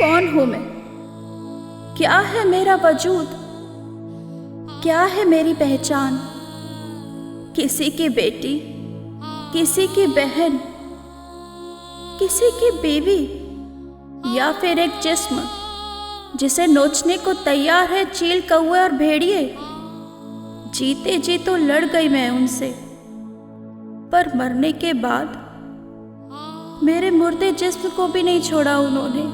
कौन हूं मैं? क्या है मेरा वजूद? क्या है मेरी पहचान? किसी की बेटी, किसी की बहन, किसी की बीवी, या फिर एक जिस्म जिसे नोचने को तैयार है चील, कौवे और भेड़िए। जीते जी तो लड़ गई मैं उनसे, पर मरने के बाद मेरे मुर्दे जिस्म को भी नहीं छोड़ा उन्होंने।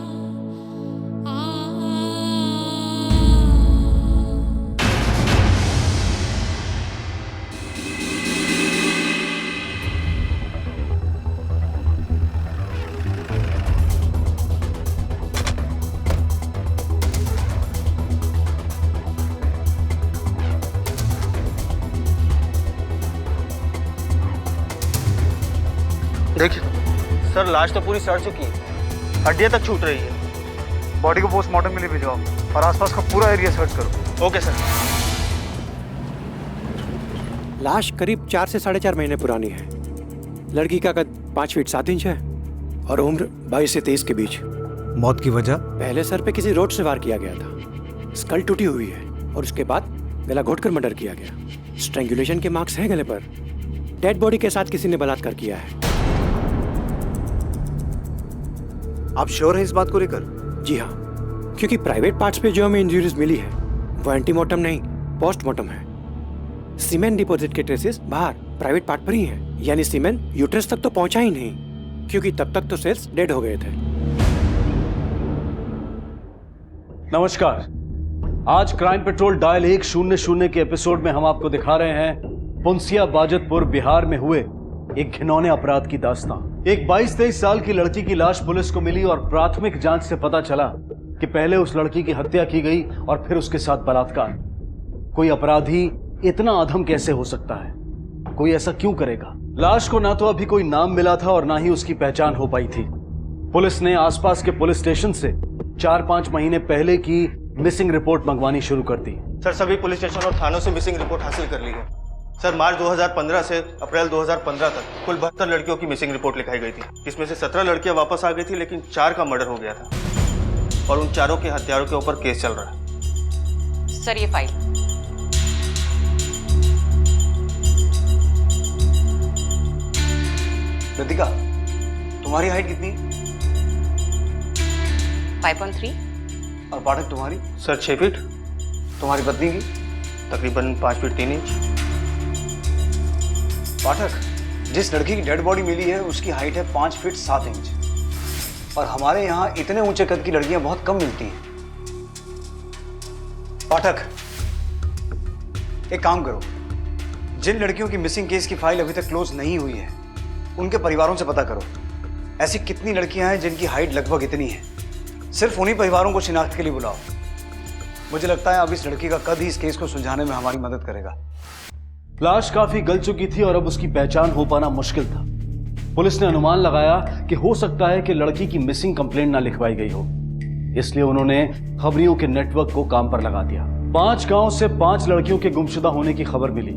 देखिए सर, लाश तो पूरी सड़ चुकी है, हड्डियां तक छूट रही है। बॉडी को पोस्टमार्टम के लिए भिजवाओ और आसपास का पूरा एरिया सर्च करो। Okay sir. लाश करीब 4 से 4.5 महीने पुरानी है। लड़की का कद 5 फीट 7 इंच है और उम्र 22 से 23 के बीच। मौत की वजह? पहले सर पे किसी रोड से वार किया गया था। स्कल टूटी हुई है और उसके बाद गला घोटकर मर्डर किया गया। स्ट्रैंगुलेशन के मार्क्स हैं गले पर। डेड बॉडी के साथ किसी ने बलात्कार किया है। आप श्योर हैं इस बात को लेकर? जी हाँ, क्योंकि प्राइवेट पार्ट्स पे जो हमें इंजरीज मिली है वो एंटीमॉर्टम नहीं, पोस्टमार्टम है। सीमेन डिपॉजिट के ट्रेसेस बाहर प्राइवेट पार्ट पर ही हैं, यानी सीमेन यूट्रस तक तो पहुंचा ही नहीं, क्योंकि तब तक तो सेल्स डेड हो गए थे। नमस्कार, आज क्राइम पेट्रोल डायल 100 के एपिसोड में हम आपको दिखा रहे हैं पुंसिया बाजतपुर बिहार में हुए एक घिनौने अपराध की दास्तां। एक 22-23 साल की लड़की की लाश पुलिस को मिली और प्राथमिक जांच से पता चला कि पहले उस लड़की की हत्या की गई और फिर उसके साथ बलात्कार। कोई अपराधी इतना अधम कैसे हो सकता है? कोई ऐसा क्यों करेगा? लाश को ना तो अभी कोई नाम मिला था और ना ही उसकी पहचान हो पाई थी। पुलिस ने आसपास के पुलिस स्टेशन से 4-5 महीने पहले की मिसिंग रिपोर्ट मंगवानी शुरू कर दी। सर, सभी पुलिस स्टेशन और थानों से मिसिंग रिपोर्ट हासिल कर ली है। सर, मार्च 2015 से अप्रैल 2015 तक कुल 72 लड़कियों की मिसिंग रिपोर्ट लिखाई गई थी, जिसमें से 17 लड़कियां वापस आ गई थी, लेकिन 4 का मर्डर हो गया था और उन चारों के हत्यारों के ऊपर केस चल रहा है। सर, ये फाइल। लतिका, तुम्हारी हाइट कितनी? 5.3। और पाठक तुम्हारी? Sir 6 feet. तुम्हारी पत्नी की? तकरीबन 5 फीट 3 इंच। पाठक, जिस लड़की की डेड बॉडी मिली है उसकी हाइट है 5 फीट 7 इंच और हमारे यहाँ इतने ऊंचे कद की लड़कियां बहुत कम मिलती हैं। पाठक, एक काम करो, जिन लड़कियों की मिसिंग केस की फाइल अभी तक क्लोज नहीं हुई है उनके परिवारों से पता करो ऐसी कितनी लड़कियां हैं जिनकी हाइट लगभग इतनी है। सिर्फ उन्हीं परिवारों को शिनाख्त के लिए बुलाओ। मुझे लगता है अब इस लड़की का कद ही इस केस को सुलझाने में हमारी मदद करेगा। लाश काफी गल चुकी थी और अब उसकी पहचान हो पाना मुश्किल था। पुलिस ने अनुमान लगाया कि हो सकता है कि लड़की की मिसिंग कंप्लेंट ना लिखवाई गई हो, इसलिए उन्होंने खबरियों के नेटवर्क को काम पर लगा दिया। 5 गांव से 5 लड़कियों के गुमशुदा होने की खबर मिली,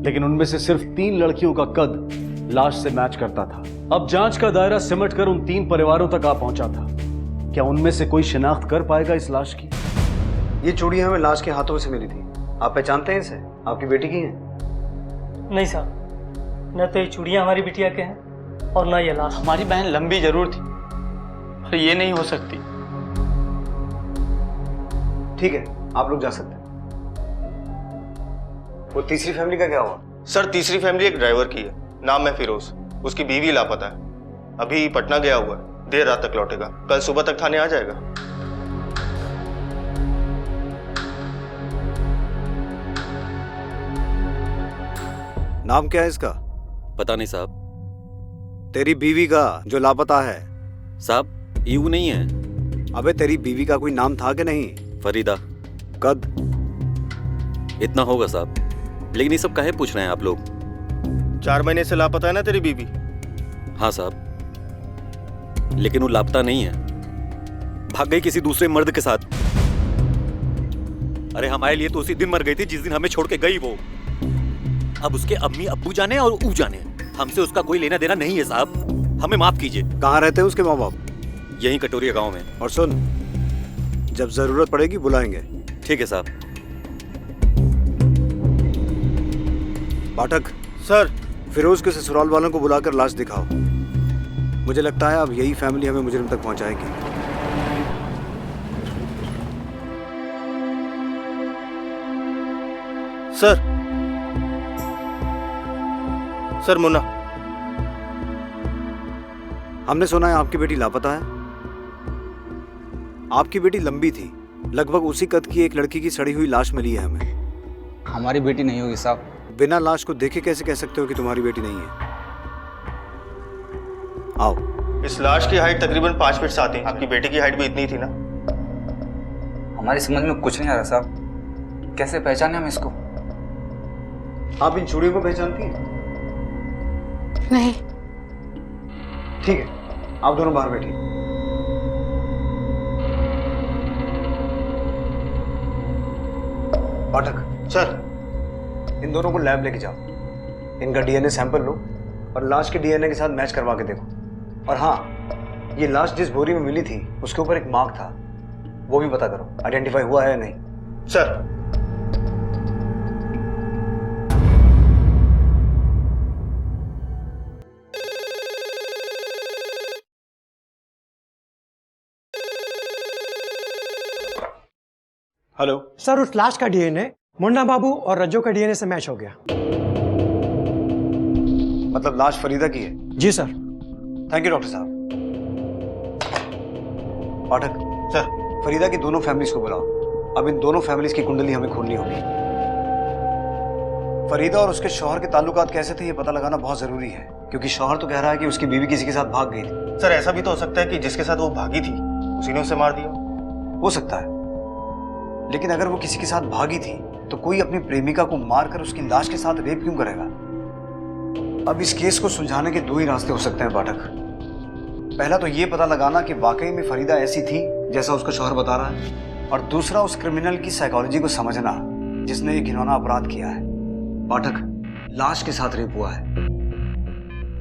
लेकिन उनमें से सिर्फ 3 लड़कियों का कद लाश से मैच करता था। अब जांच का दायरा सिमट कर उन 3 परिवारों तक आ पहुंचा था। क्या उनमें से कोई शिनाख्त कर पाएगा इस लाश की? ये चूड़ियां हमें लाश के हाथों से मिली थी। आप पहचानते हैं इसे? आपकी बेटी की है? नहीं साहब, न तो ये चूड़ियाँ हमारी बिटिया के हैं और ना ये लाश। हमारी बहन लंबी जरूर थी पर ये नहीं हो सकती। ठीक है, आप लोग जा सकते हैं। वो तीसरी फैमिली का क्या हुआ? सर, तीसरी फैमिली एक ड्राइवर की है, नाम है फिरोज। उसकी बीवी लापता है, अभी पटना गया हुआ है, देर रात तक लौटेगा, कल सुबह तक थाने आ जाएगा। नाम क्या है इसका? पता नहीं साहब। तेरी बीवी का जो लापता है? साहब, यू नहीं है। अबे, तेरी बीवी का कोई नाम था कि नहीं? फरीदा। कद? इतना होगा साहब, लेकिन ये सब काहे पूछ रहे हैं आप लोग? 4 महीने से लापता है ना तेरी बीवी? हाँ साहब, लेकिन वो लापता नहीं है, भाग गई किसी दूसरे मर्द के साथ। अरे हमारे लिए तो उसी दिन मर गई थी जिस दिन हमें छोड़ के गई वो। अब उसके अम्मी अब्बू जाने और ऊ जाने, हमसे उसका कोई लेना देना नहीं है साहब, हमें माफ कीजिए। कहाँ रहते हैं उसके माँ बाप? यहीं कटोरिया गांव में। और सुन, जब जरूरत पड़ेगी बुलाएंगे। ठीक है साहब। पाठक, सर। फिरोज के ससुराल वालों को बुलाकर लाश दिखाओ। मुझे लगता है अब यही फैमिली हमें मुजरिम तक पहुंचाएगी। सर। सर मुन्ना। हमने सुना है आपकी बेटी लापता है। आपकी बेटी लंबी थी, लगभग उसी कद की एक लड़की की सड़ी हुई लाश मिली है हमें। हमारी बेटी नहीं होगी साहब। बिना लाश को देखे कैसे कह सकते हो कि तुम्हारी बेटी नहीं है? आओ। इस लाश की हाइट तकरीबन 5 फीट 7 इंच। आपकी बेटी की हाइट भी इतनी थी ना? हमारी समझ में कुछ नहीं आ रहा साहब, कैसे पहचाने हम इसको? आप इन चूड़ियों को पहचानती हैं? नहीं। ठीक है, आप दोनों बाहर बैठिए। पाठक सर। इन दोनों को लैब लेके जाओ। इनका डीएनए सैंपल लो और लाश के डीएनए के साथ मैच करवा के देखो। और हाँ, ये लाश जिस बोरी में मिली थी उसके ऊपर एक मार्क था, वो भी पता करो आइडेंटिफाई हुआ है या नहीं। सर। हेलो सर, उस लाश का डीएनए मुन्ना बाबू और रज्जो का डीएनए से मैच हो गया। मतलब लाश फरीदा की है? जी सर। थैंक यू डॉक्टर साहब। पाठक सर। फरीदा की दोनों फैमिलीज को बुलाओ। अब इन दोनों फैमिलीज की कुंडली हमें खोलनी होगी। फरीदा और उसके शौहर के ताल्लुकात कैसे थे ये पता लगाना बहुत जरूरी है, क्योंकि शौहर तो कह रहा है कि उसकी बीवी किसी के साथ भाग गई थी। सर ऐसा भी तो हो सकता है कि जिसके साथ वो भागी थी उसी ने उसे मार दिया। हो सकता है, लेकिन अगर वो किसी के साथ भागी थी तो कोई अपनी प्रेमिका को मारकर उसकी लाश के साथ रेप क्यों करेगा? अब इस केस को सुलझाने के 2 ही रास्ते हो सकते हैं पाठक। पहला तो ये पता लगाना कि वाकई में फरीदा ऐसी थी जैसा उसका शौहर बता रहा है, और दूसरा उस क्रिमिनल की साइकोलॉजी को समझना जिसने ये घिनौना अपराध किया है। पाठक, लाश के साथ रेप हुआ है।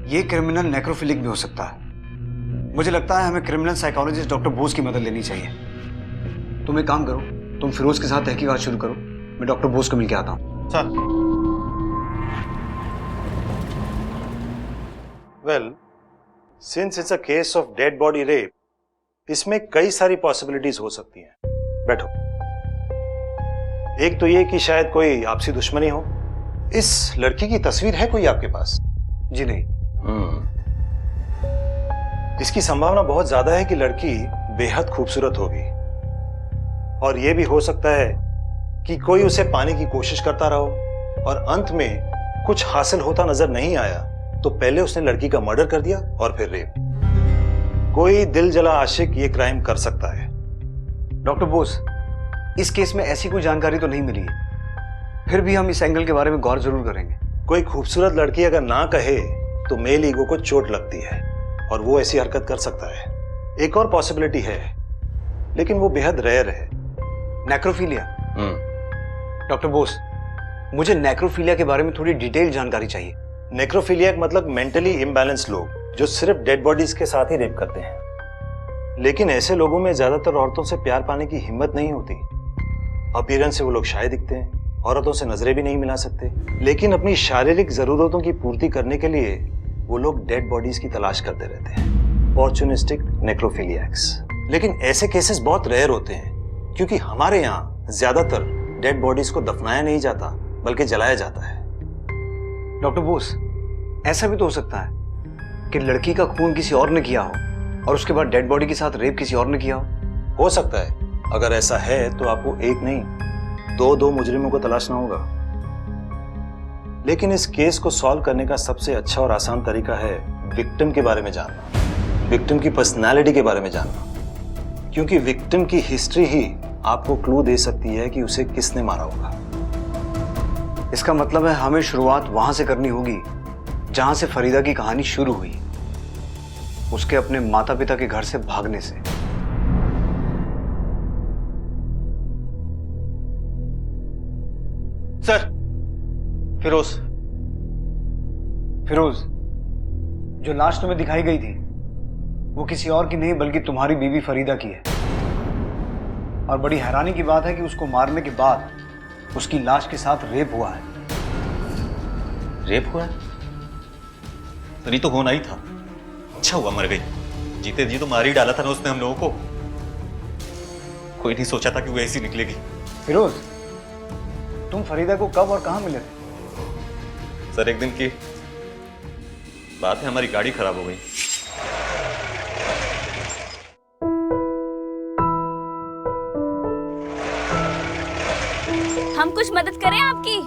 ये क्रिमिनल नेक्रोफिलिक भी हो सकता है। मुझे लगता है हमें क्रिमिनल साइकोलॉजिस्ट डॉक्टर बोस की मदद लेनी चाहिए। तुम एक काम करो, तुम फिरोज के साथ तहकीकात शुरू करो, मैं डॉक्टर बोस को मिलकर आता हूं। Sir. Well, since it's a case of dead body rape, इसमें कई सारी पॉसिबिलिटीज हो सकती हैं। बैठो। एक तो ये कि शायद कोई आपसी दुश्मनी हो। इस लड़की की तस्वीर है कोई आपके पास? जी नहीं। इसकी संभावना बहुत ज्यादा है कि लड़की बेहद खूबसूरत होगी, और यह भी हो सकता है कि कोई उसे पाने की कोशिश करता रहो और अंत में कुछ हासिल होता नजर नहीं आया तो पहले उसने लड़की का मर्डर कर दिया और फिर रेप। कोई दिल जला आशिक ये क्राइम कर सकता है। डॉक्टर बोस, इस केस में ऐसी कोई जानकारी तो नहीं मिली है, फिर भी हम इस एंगल के बारे में गौर जरूर करेंगे। कोई खूबसूरत लड़की अगर ना कहे तो मेल ईगो को चोट लगती है और वो ऐसी हरकत कर सकता है। एक और पॉसिबिलिटी है, लेकिन वो बेहद रेयर है। नेक्रोफीलिया। डॉक्टर बोस, मुझे नेक्रोफीलिया के बारे में थोड़ी डिटेल जानकारी चाहिए। नेक्रोफीलिया मतलब मेंटली इम्बैलेंस लोग जो सिर्फ डेड बॉडीज के साथ ही रेप करते हैं। लेकिन ऐसे लोगों में ज्यादातर औरतों से प्यार पाने की हिम्मत नहीं होती। अपीयरेंस से वो लोग शाय दिखते हैं, औरतों से नजरें भी नहीं मिला सकते, लेकिन अपनी शारीरिक जरूरतों की पूर्ति करने के लिए वो लोग डेड बॉडीज की तलाश करते रहते हैं। ऑपर्चुनिस्टिक नेक्रोफीलियाक्स। लेकिन ऐसे केसेस बहुत रेयर होते हैं, क्योंकि हमारे यहाँ ज्यादातर डेड बॉडीज को दफनाया नहीं जाता बल्कि जलाया जाता है। डॉक्टर बोस, ऐसा भी तो हो सकता है कि लड़की का खून किसी और ने किया हो और उसके बाद डेड बॉडी के साथ रेप किसी और ने किया हो सकता है। अगर ऐसा है तो आपको एक नहीं 2 मुजरिमों को तलाशना होगा। लेकिन इस केस को सॉल्व करने का सबसे अच्छा और आसान तरीका है विक्टिम के बारे में जानना, विक्टिम की पर्सनालिटी के बारे में जानना, क्योंकि विक्टिम की हिस्ट्री ही आपको क्लू दे सकती है कि उसे किसने मारा होगा। इसका मतलब है हमें शुरुआत वहां से करनी होगी जहां से फरीदा की कहानी शुरू हुई, उसके अपने माता पिता के घर से भागने से। सर। फिरोज। फिरोज, जो लाश तुम्हें दिखाई गई थी वो किसी और की नहीं बल्कि तुम्हारी बीवी फरीदा की है। और बड़ी हैरानी की बात है कि उसको मारने के बाद उसकी लाश के साथ रेप हुआ है। रेप हुआ है? सनी तो होना ही था। अच्छा हुआ मर गई, जीते जी तो मार ही डाला था ना उसने हम लोगों को। कोई नहीं सोचा था कि वो ऐसी निकलेगी। फिरोज, तुम फरीदा को कब और कहां मिले थे? सर एक दिन की बात है, हमारी गाड़ी खराब हो गई। हम कुछ मदद करें आपकी?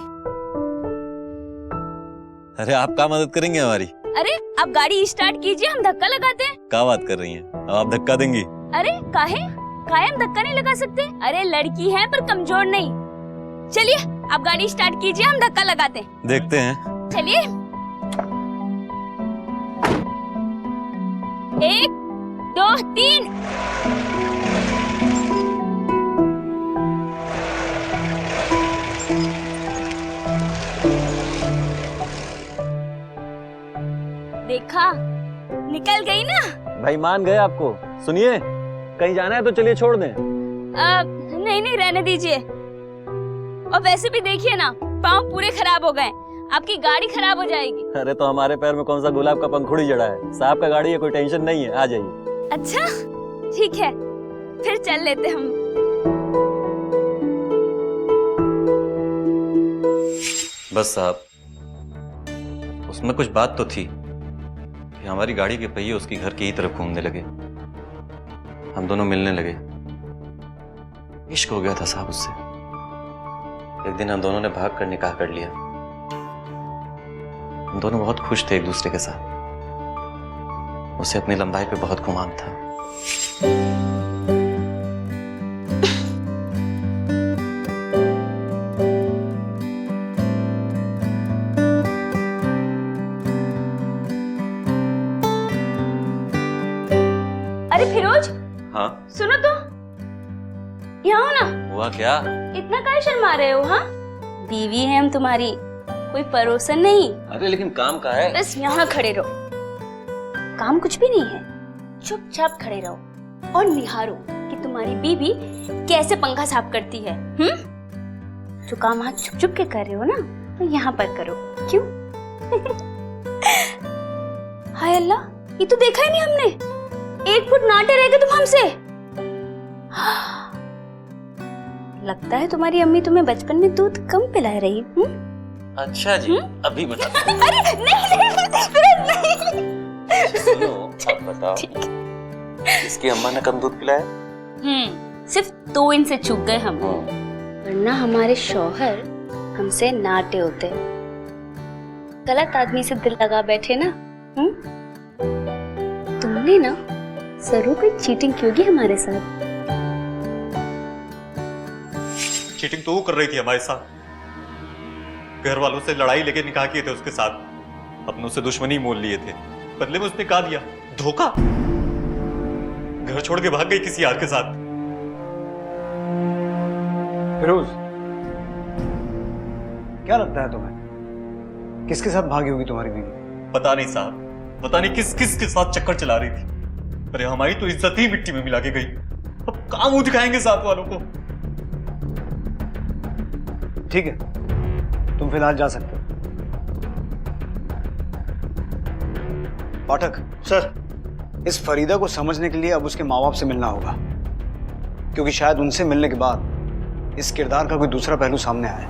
अरे आप क्या मदद करेंगे हमारी? अरे आप गाड़ी स्टार्ट कीजिए, हम धक्का लगाते हैं। क्या बात कर रही हैं? अब आप धक्का देंगी? अरे काहे? कायम धक्का नहीं लगा सकते? अरे लड़की है पर कमजोर नहीं। चलिए आप गाड़ी स्टार्ट कीजिए, हम धक्का लगाते हैं। देखते हैं। चलिए। 1 2 3। देखा, निकल गई ना। भाई मान गए आपको। सुनिए, कहीं जाना है तो चलिए छोड़ दें। नहीं रहने दीजिए। और वैसे भी देखिए ना, पाँव पूरे खराब हो गए, आपकी गाड़ी खराब हो जाएगी। अरे तो हमारे पैर में कौन सा गुलाब का पंखुड़ी जड़ा है? साहब का गाड़ी है, कोई टेंशन नहीं है, आ जाइए। अच्छा ठीक है, फिर चल लेते हम। बस साहब, उसमें कुछ बात तो थी कि हमारी गाड़ी के पहिए उसकी घर की ही तरफ घूमने लगे। हम दोनों मिलने लगे। इश्क हो गया था साहब उससे। एक दिन हम दोनों ने भाग कर निकाह कर लिया। हम दोनों बहुत खुश थे एक दूसरे के साथ। उसे अपनी लंबाई पे बहुत गुमान था। अरे फिरोज, हाँ सुनो तो, यहाँ हो ना। हुआ क्या? इतना काहे शर्मा रहे हो? हाँ, बीवी है हम तुम्हारी, कोई परोसन नहीं। अरे लेकिन काम का है। बस यहाँ खड़े रहो, काम कुछ भी नहीं है। चुपचाप खड़े रहो और निहारो कि तुम्हारी बीवी कैसे पंखा साफ करती है। जो काम वहाँ छुप छुप के कर रहे हो ना, तो यहाँ पर करो। क्यों? हाय अल्लाह, ये तो देखा ही नहीं हमने। 1 फुट नाटे रह गए तुम हमसे। लगता है तुम्हारी अम्मी तुम्हें बचपन में दूध कम पिला रही। अच्छा जी, अभी बता। अरे नहीं। सुनो, अब बताओ, इसकी अम्मा ने कम दूध पिलाया? सिर्फ 2 इंच से चूक गए हम, वरना हमारे शौहर हमसे नाटे होते। गलत आदमी से दिल लगा बैठे ना। तुमने ना जरूर कोई चीटिंग की होगी हमारे साथ। चीटिंग तो वो कर रही थी हमारे साथ। घर वालों से लड़ाई लेके निकाह किए थे उसके साथ, अपनों से दुश्मनी मोल लिए थे। बदले में उसने कहा दिया धोखा। घर छोड़ के भाग गई किसी यार के साथ। फिरोज, क्या लगता है तुम्हें, किसके साथ भागी होगी तुम्हारी बीवी? पता नहीं साहब, पता नहीं किस किस के साथ चक्कर चला रही थी। अरे हमारी तो इज्जत ही मिट्टी में मिला के गई। अब कहां मुंह दिखाएंगे साथ वालों को? ठीक है, तुम फिलहाल जा सकते हो। पाठक सर, इस फरीदा को समझने के लिए अब उसके माँ बाप से मिलना होगा, क्योंकि शायद उनसे मिलने के बाद इस किरदार का कोई दूसरा पहलू सामने आए।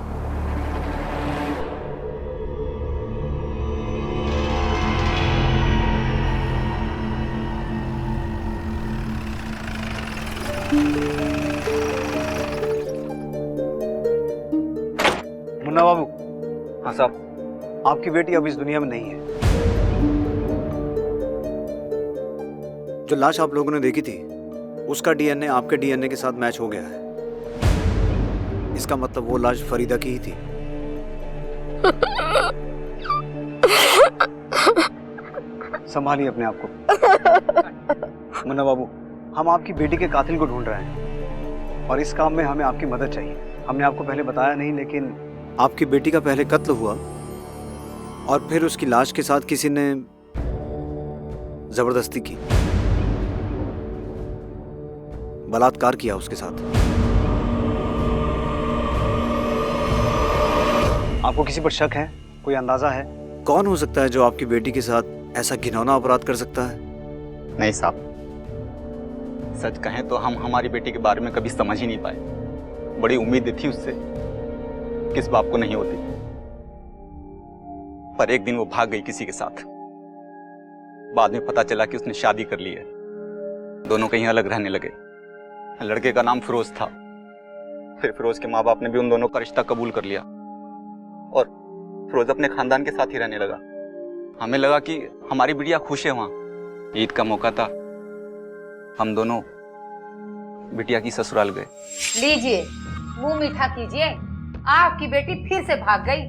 मुन्ना बाबू। हाँ साहब। आपकी बेटी अब इस दुनिया में नहीं है। जो लाश आप लोगों ने देखी थी, उसका डीएनए आपके डीएनए के साथ मैच हो गया है। इसका मतलब वो लाश फरीदा की ही थी। संभालिए अपने आप को। मुन्ना बाबू, हम आपकी बेटी के कातिल को ढूंढ रहे हैं और इस काम में हमें आपकी मदद चाहिए। हमने आपको पहले बताया नहीं, लेकिन आपकी बेटी का पहले कत्ल हुआ और फिर उसकी लाश के साथ किसी ने जबरदस्ती की। बलात्कार किया उसके साथ। आपको किसी पर शक है? कोई अंदाजा है कौन हो सकता है जो आपकी बेटी के साथ ऐसा घिनौना अपराध कर सकता है? नहीं साहब, सच कहें तो हम हमारी बेटी के बारे में कभी समझ ही नहीं पाए। बड़ी उम्मीद थी उससे, किस बाप को नहीं होती। पर एक दिन वो भाग गई किसी के साथ। बाद में पता चला कि उसने शादी कर ली है। दोनों कहीं अलग रहने लगे। लड़के का नाम फिरोज था। फिर फिरोज के माँ बाप ने भी उन दोनों का रिश्ता कबूल कर लिया और फिरोज अपने खानदान के साथ ही रहने लगा। हमें लगा कि हमारी बिटिया खुश है वहां। ईद का मौका था, हम दोनों बिटिया की ससुराल गए। लीजिए, मुंह मीठा कीजिए, आपकी बेटी फिर से भाग गई।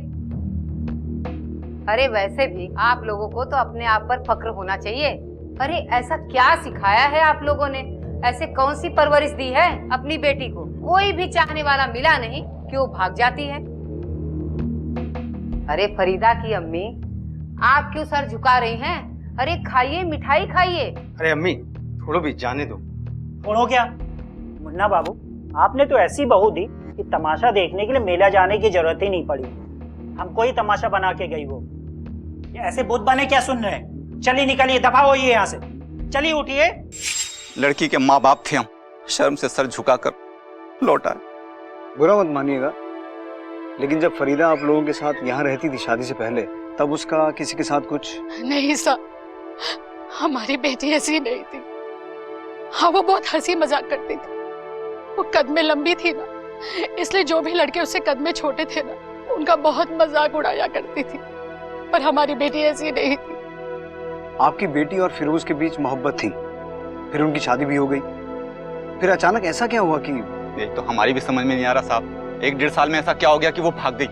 अरे वैसे भी आप लोगों को तो अपने आप पर फक्र होना चाहिए। अरे ऐसा क्या सिखाया है आप लोगों ने? ऐसे कौन सी परवरिश दी है अपनी बेटी को? कोई भी चाहने वाला मिला नहीं कि वो भाग जाती है। अरे फरीदा की अम्मी, आप क्यों सर झुका रही हैं? अरे खाइए, मिठाई खाइए। अरे अम्मी, थोड़ा भी जाने दो। छोड़ो क्या मुन्ना बाबू, आपने तो ऐसी बहू दी कि तमाशा देखने के लिए मेला जाने की जरूरत ही नहीं पड़ी। हमको ही तमाशा बना के गई वो। ये ऐसे बुत बने क्या सुन रहे हैं? चलिए निकलिए, दफा होइए यहाँ से। चलिए उठिए। लड़की के माँ बाप थे हम, शर्म से सर झुकाकर लौटा। बुरा मत मानिएगा, लेकिन जब फरीदा आप लोगों के साथ यहाँ रहती थी शादी से पहले, तब उसका किसी के साथ कुछ? नहीं साहब, हमारी बेटी ऐसी नहीं थी। हाँ, वो बहुत हंसी मजाक करती थी। वो कद में लंबी थी ना, इसलिए जो भी लड़के उससे कद में छोटे थे ना, उनका बहुत मजाक उड़ाया करती थी। पर हमारी बेटी ऐसी नहीं थी। आपकी बेटी और फिरोज के बीच मोहब्बत थी, फिर उनकी शादी भी हो गई। फिर अचानक ऐसा क्या हुआ कि? ये तो हमारी भी समझ में नहीं आ रहा साहब। 1-1.5 साल में ऐसा क्या हो गया कि वो भाग गई?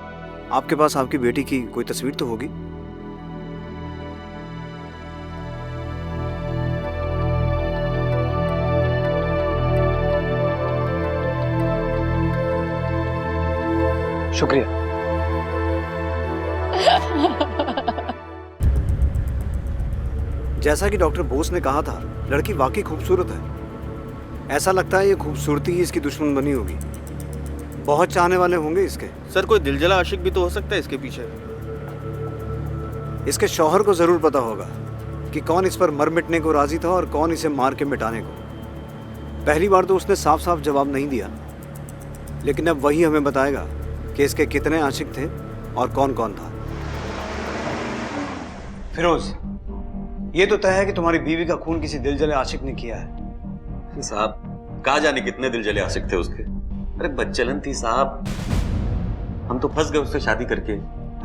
आपके पास आपकी बेटी की कोई तस्वीर तो होगी? शुक्रिया। जैसा कि डॉक्टर बोस ने कहा था, लड़की वाकई खूबसूरत है। ऐसा लगता है ये खूबसूरती ही इसकी दुश्मन बनी होगी। बहुत चाहने वाले होंगे इसके। सर कोई दिलजला आशिक भी तो हो सकता है इसके पीछे। इसके शौहर को जरूर पता होगा कि कौन इस पर मर मिटने को राजी था और कौन इसे मार के मिटाने को। पहली बार तो उसने साफ साफ जवाब नहीं दिया, लेकिन अब वही हमें बताएगा कि इसके कितने आशिक थे और कौन कौन था। फिरोज, ये तो तय है कि तुम्हारी बीवी का खून किसी दिलजले आशिक ने किया है। साहब कहा जाने कितने दिल जले आशिक थे उसके। अरे बच्चलन थी साहब, हम तो फंस गए उससे शादी करके।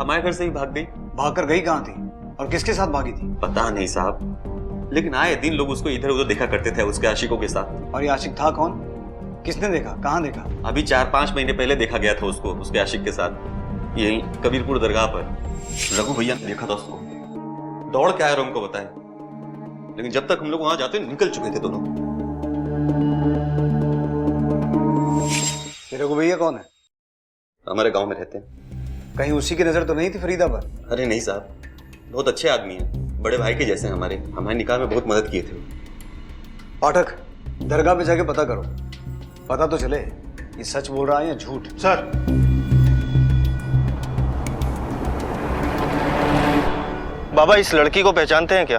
हमारे घर से ही भाग गई। भागकर गई कहाँ थी और किसके साथ भागी थी? पता नहीं साहब, लेकिन आए दिन लोग उसको इधर उधर देखा करते थे उसके आशिकों के साथ। और ये आशिक था कौन? किसने देखा? कहाँ देखा? अभी 4-5 महीने पहले देखा गया था उसको उसके आशिक के साथ, यही कबीरपुर दरगाह पर। रघु भैया ने देखा था उसको, दौड़ के आए और हमको बताया, लेकिन जब तक हम लोग वहां जाते निकल चुके थे दोनों। रघु भैया कौन है? हमारे गांव में रहते हैं। कहीं उसी की नजर तो नहीं थी फरीदा पर? अरे नहीं साहब, बहुत अच्छे आदमी हैं, बड़े भाई के जैसे हैं। हमारे निकाह में बहुत मदद किए थे। पाठक, दरगाह पे जाके पता करो, पता तो चले ये सच बोल रहा है या झूठ। सर बाबा, इस लड़की को पहचानते हैं क्या?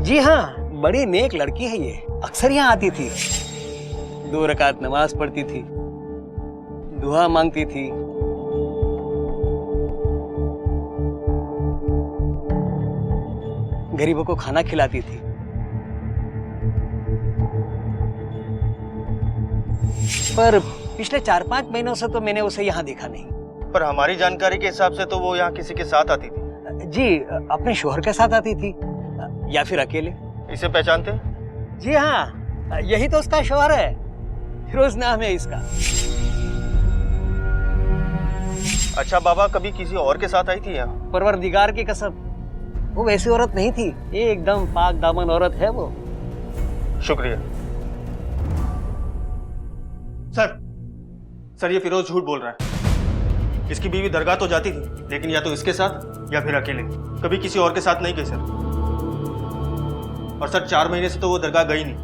जी हाँ, बड़ी नेक लड़की है ये। अक्सर यहाँ आती थी, 2 रकात नमाज पढ़ती थी, दुआ मांगती थी। गरीबों को खाना खिलाती थी। पर पिछले 4-5 महीनों से तो मैंने उसे यहाँ देखा नहीं। पर हमारी जानकारी के हिसाब से तो वो यहाँ किसी के साथ आती थी। जी, अपने शोहर के साथ आती थी या फिर अकेले। इसे पहचानते हैं? जी हाँ, यही तो उसका शोहर है, फिरोज नाम है इसका। अच्छा बाबा, कभी किसी और के साथ आई थी यहाँ? परवरदिगार की कसम, वो वैसी औरत नहीं थी, ये एकदम पाक दामन औरत है वो। शुक्रिया। सर ये फिरोज झूठ बोल रहा है। इसकी बीवी दरगाह तो जाती थी, लेकिन या तो इसके साथ या फिर अकेले, कभी किसी और के साथ नहीं गई सर। और सर 4 महीने से तो वो दरगाह गई नहीं।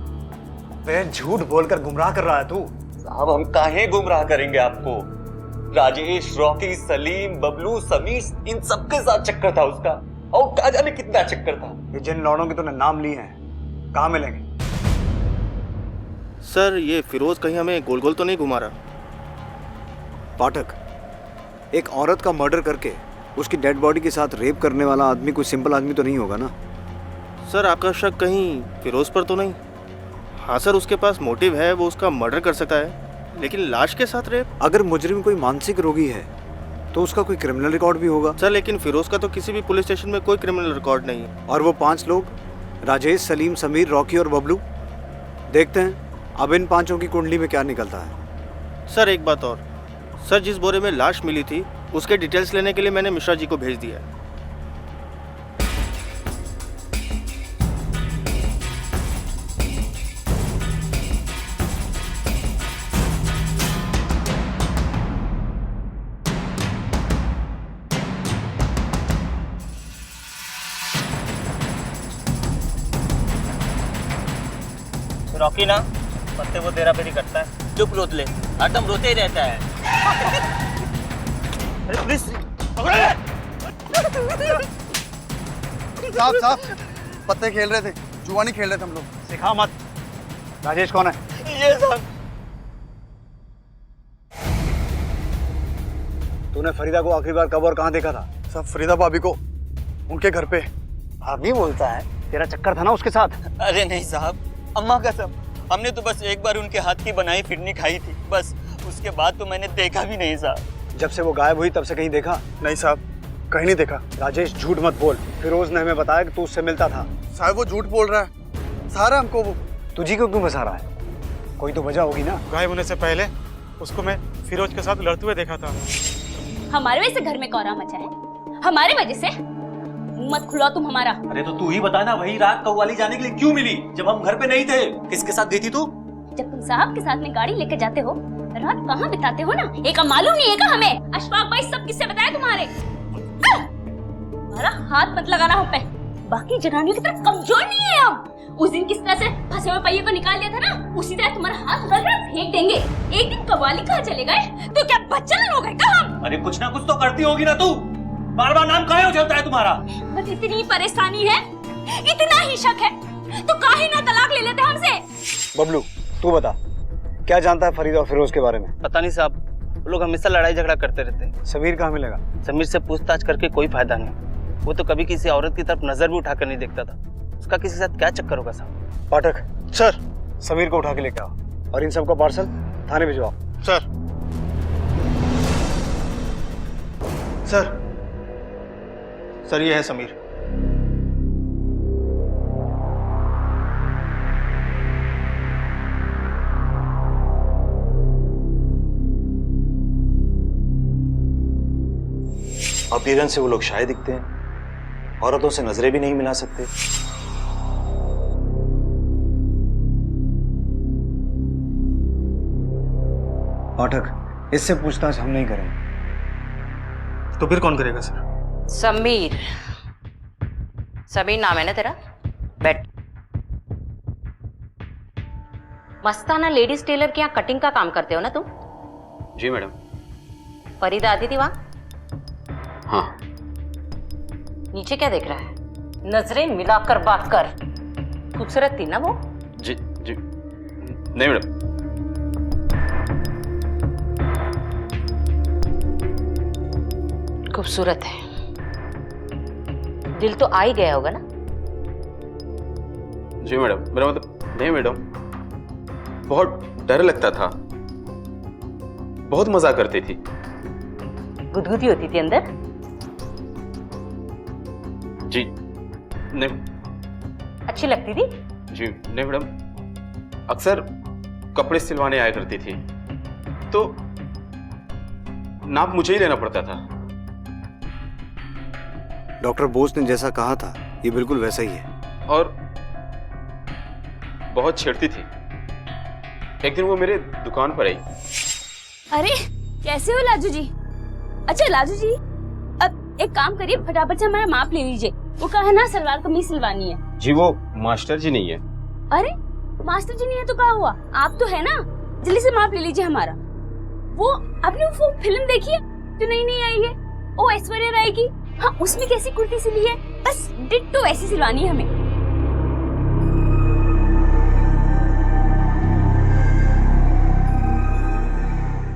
वे झूठ बोलकर गुमराह कर रहा है तू। साहब हम काहे गुमराह करेंगे आपको? राजेश, रॉकी, सलीम, बबलू, समीर, इन सबके साथ चक्कर था उसका, और कहा जाने कितना चक्कर था। ये जिन लौड़ों के तूने नाम लिए हैं कहाँ मिलेंगे? सर ये फिरोज कहीं हमें गोल गोल तो नहीं घुमा रहा? पाठक, एक औरत का मर्डर करके उसकी डेड बॉडी के साथ रेप करने वाला आदमी कोई सिंपल आदमी तो नहीं होगा ना? सर आपका शक कहीं फिरोज पर तो नहीं? हाँ सर, उसके पास मोटिव है, वो उसका मर्डर कर सकता है, लेकिन लाश के साथ रेप? अगर मुजरिम कोई मानसिक रोगी है तो उसका कोई क्रिमिनल रिकॉर्ड भी होगा। सर लेकिन फिरोज का तो किसी भी पुलिस स्टेशन में कोई क्रिमिनल रिकॉर्ड नहीं है। और वो 5 लोग, राजेश, सलीम, समीर, रॉकी और बबलू, देखते हैं अब इन 5 की कुंडली में क्या निकलता है। सर एक बात और, सर जिस बोरे में लाश मिली थी उसके डिटेल्स लेने के लिए मैंने मिश्रा जी को भेज दिया है। रॉकी ना पत्ते वो तेरा पेरी करता है। चुप रोतले, हरदम रोते ही रहता है। अरे पुलिस साहब साहब, पत्ते खेल रहे थे, जुआनी खेल रहे थे हम लोग। सिखा मत। राजेश कौन है? ये साहब। तूने फरीदा को आखिरी बार कब और कहाँ देखा था? सब फरीदा भाभी को उनके घर पे। भाभी बोलता है, तेरा चक्कर था ना उसके साथ? अरे नहीं साहब, अम्मा कसम, हमने तो बस एक बार उनके हाथ की बनाई फिरनी खाई थी, बस उसके बाद तो मैंने देखा भी नहीं साहब। जब से वो गायब हुई तब से कहीं देखा? नहीं साहब, कहीं नहीं देखा। राजेश झूठ मत बोल, फिरोज ने हमें बताया कि तू उससे मिलता था। साहब वो झूठ बोल रहा है, सारा हमको वो तुझी को क्यों फंसा रहा है? कोई तो वजह होगी ना। गायब होने से पहले उसको मैं फिरोज के साथ लड़ते हुए देखा था। हमारे वजह से घर में कौरा मचा है, हमारे वजह से? मत खुलाओ तुम हमारा। अरे तो तू ही बता ना, वही रात कव्वाली जाने के लिए क्यों मिली जब हम घर पे नहीं थे? किसके साथ गई थी तू? जब तुम साहब के साथ में गाड़ी लेकर जाते हो, रात कहाँ बिताते हो ना, एक मालूम नहीं है का हमें? अशफाक भाई सब किससे बताया तुम्हारे? हमारा हाथ मत लगाना हम पे, बाकी जनानियों की तरह कमजोर नहीं है हम। उस दिन किस तरह से फंसे हुए पहिए को निकाल लिया था ना, उसी तरह तुम्हारा हाथ उधर फेंक देंगे। एक दिन कव्वाली कहाँ चले गए तो क्या बच्चा हो गए का हम? अरे कुछ ना कुछ तो करती होगी ना तू, बार बार नाम काहे उछलता है तुम्हारा? बस इतनी परेशानी है, इतना ही शक है तो काहे ना तलाक ले लेते हमसे? बबलू तू बता, क्या जानता है फरीदा और फिरोज के बारे में? पता नहीं साहब, वो लोग हमेशा लड़ाई झगड़ा करते रहते हैं। समीर कहाँ मिलेगा? समीर से पूछताछ करके कोई फायदा नहीं, वो तो कभी किसी औरत की तरफ नजर भी उठाकर नहीं देखता था। उसका किसी के साथ क्या चक्कर होगा साहब? पाठक सर, समीर को उठा के लेकर आओ और इन सबका पार्सल थाने भिजवाओ। सर। सर सर ये है समीर। अपीयरेंस से वो लोग शायद दिखते हैं, औरतों से नजरें भी नहीं मिला सकते। पाठक इससे पूछताछ हम नहीं करेंगे। तो फिर कौन करेगा सर? समीर, समीर नाम है ना तेरा? बैठ। मस्ताना लेडीज टेलर के यहाँ कटिंग का काम करते हो ना तुम? जी मैडम। फरीदा आती थी वहाँ? हाँ। नीचे क्या देख रहा है? नजरें मिलाकर बात कर। खूबसूरत थी ना वो? जी जी नहीं मैडम। खूबसूरत है, दिल तो आ ही गया होगा ना? जी मैडम, मेरा मतलब नहीं मैडम, बहुत डर लगता था, बहुत मजा करती थी। गुदगुदी होती थी अंदर? जी नहीं। अच्छी लगती थी? जी नहीं मैडम, अक्सर कपड़े सिलवाने आया करती थी तो नाप मुझे ही लेना पड़ता था। डॉक्टर बोस ने जैसा कहा था ये बिल्कुल वैसा ही है। और बहुत छेड़ती थी। एक दिन वो मेरे दुकान पर आई। अरे कैसे हो लाजू जी? अच्छा लाजू जी, अब एक काम करिए, फटाफट से हमारा माप ले लीजिए। वो कहा ना सलवार कमीज सिलवानी है। जी वो मास्टर जी नहीं है। अरे मास्टर जी नहीं है तो क्या हुआ, आप तो है ना, जल्दी से माप ले लीजिए हमारा। वो आपने वो फिल्म देखी है जो नई आई है, ओ ऐश्वर्या राय की? हाँ, उसमें कैसी कुर्ती सिली है, बस डिट्टो ऐसी सिलवानी है हमें।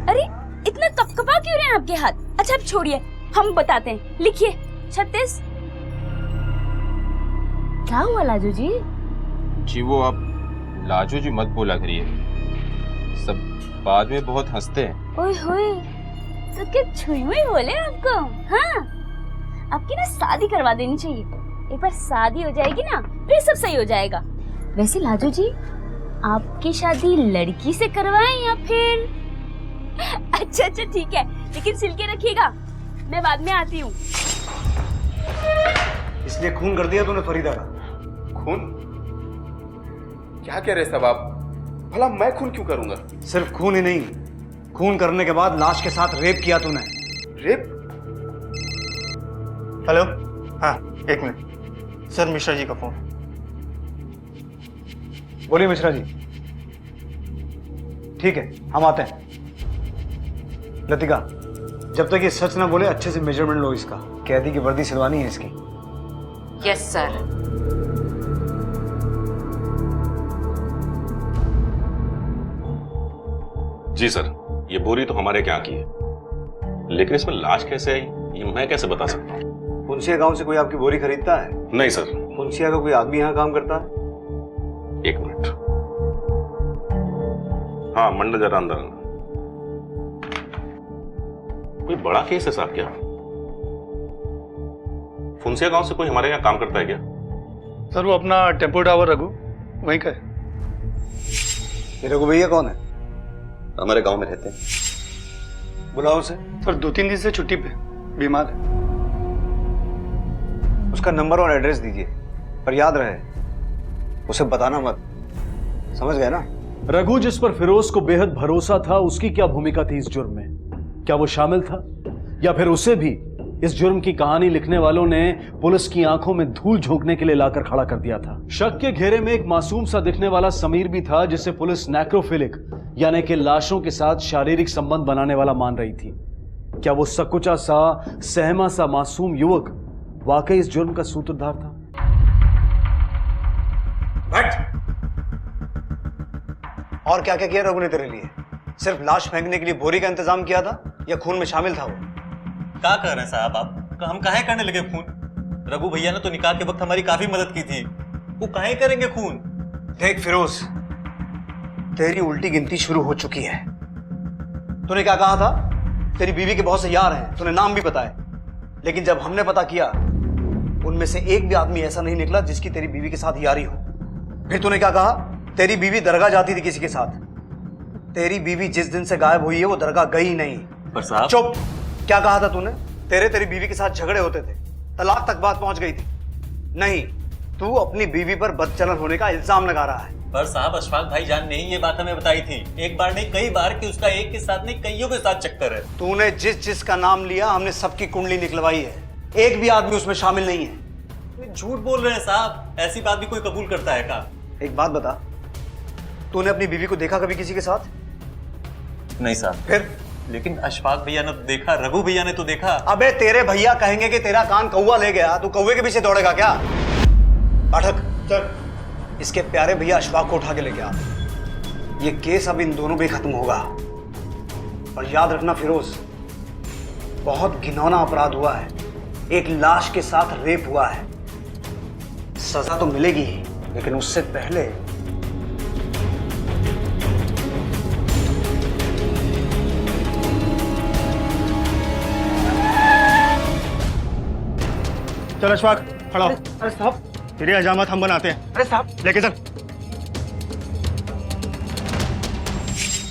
अरे इतना कपकपा क्यों रहे हैं आपके हाथ? अच्छा अब छोड़िए, हम बताते हैं, लिखिए 36। क्या हुआ लाजू जी? जी वो आप लाजू जी मत बोला करिए, सब बाद में बहुत हंसते हैं। ओए होए, तो क्या छुई हुई बोले आपको? हाँ, आपकी ना शादी करवा देनी चाहिए। एक बार शादी हो जाएगी ना फिर सब सही हो जाएगा। वैसे लाजू जी, आपकी शादी लड़की से करवाएं या फिर? अच्छा ठीक है, लेकिन सिल के रखिएगा, मैं बाद में आती हूँ। इसलिए खून कर दिया तूने फरीदा का? खून? क्या कह रहे सब आप? भला मैं खून क्यों करूंगा? सिर्फ खून ही नहीं, खून करने के बाद लाश के साथ रेप किया तूने। रेप? हेलो, हाँ एक मिनट सर, मिश्रा जी का फोन। बोलिए मिश्रा जी। ठीक है, हम आते हैं। लतिका, जब तक ये सच ना बोले अच्छे से मेजरमेंट लो इसका, कैदी की वर्दी सिलवानी है इसकी। Yes sir. जी सर, ये बोरी तो हमारे क्या की है, लेकिन इसमें लाश कैसे आई ये मैं कैसे बता सकता हूँ? पुंसिया गांव से कोई आपकी बोरी खरीदता है? नहीं सर। पुंसिया का कोई आदमी यहाँ काम करता है? एक मिनट, हाँ मंडल जरा अंदर आना। कोई बड़ा केस है साहब क्या? फुंसिया गांव से कोई हमारे यहाँ काम करता है क्या? सर वो अपना टेम्पो ड्राइवर रघु, वहीं का है। ये रघु भैया कौन है? हमारे गांव में रहते हैं। बुलाओ उसे। सर 2-3 दिन से छुट्टी पे, बीमार है। उसका नंबर और एड्रेस दीजिए, पर याद रहे उसे बताना मत, समझ गए ना? रघु जिस पर फिरोज को बेहद भरोसा था, उसकी क्या भूमिका थी इस जुर्म में? क्या वो शामिल था या फिर उसे भी इस जुर्म की कहानी लिखने वालों ने पुलिस की आंखों में धूल झोंकने के लिए लाकर खड़ा कर दिया था? शक के घेरे में एक मासूम सा दिखने वाला समीर भी था, जिसे पुलिस नेक्रोफिलिक यानी कि लाशों के साथ शारीरिक संबंध बनाने वाला मान रही थी। क्या वो सकुचा सा, सहमा सा मासूम युवक वाकई इस जुर्म का सूत्रधार था? और क्या क्या किया रघु ने तेरे लिए? सिर्फ लाश फेंकने के लिए बोरी का इंतजाम किया था या खून में शामिल था वो? क्या कर रहे हैं साहब आप? हम काहे करने लगे खून? रघु भैया ने तो निकाह के वक्त हमारी काफी मदद की थी, वो काहे करेंगे खून? देख फिरोज, तेरी उल्टी गिनती शुरू हो चुकी है। तूने क्या कहा था? तेरी बीवी के बहुत से यार हैं, तूने नाम भी बताए, लेकिन जब हमने पता किया उनमें से एक भी आदमी ऐसा नहीं निकला जिसकी तेरी बीवी के साथ यारी हो। फिर तूने क्या कहा? तेरी बीवी दरगाह जाती थी किसी के साथ। तेरी बीवी जिस दिन से गायब हुई है वो दरगाह गई नहीं। पर साहब। चुप! क्या कहा था तूने? तेरी बीवी के साथ झगड़े होते थे, तलाक तक बात पहुंच गई थी। नहीं, तू अपनी बीवी पर बदचलन होने का इल्जाम लगा रहा है। पर साहब अशफाक भाईजान ने ही ये बात हमें बताई थी, एक बार नहीं कई बार, कि उसका एक के साथ नहीं कईयों के साथ चक्कर है। तूने जिस जिसका नाम लिया हमने सबकी कुंडली निकलवाई है, एक भी आदमी उसमें शामिल नहीं है। झूठ बोल रहे हैं साहब, ऐसी बात भी कोई कबूल करता है क्या? एक बात बता, तूने अपनी बीवी को देखा कभी किसी के साथ? नहीं साहब। फिर? लेकिन अशफाक भैया ने तो देखा, रघु भैया ने तो देखा। अबे तेरे भैया कहेंगे कि तेरा कान कौवा ले गया, तू कौवे के पीछे दौड़ेगा क्या? पाठक चल, इसके प्यारे भैया अशफाक को उठा के लेके आ। ये केस अब इन दोनों पे खत्म होगा। और याद रखना फिरोज, बहुत घिनौना अपराध हुआ है, एक लाश के साथ रेप हुआ है। सजा तो मिलेगी ही, लेकिन उससे पहले चल अशफाक खड़ा हो। अरे साहब, तेरे हजामत हम बनाते हैं। अरे साहब, लेके चल।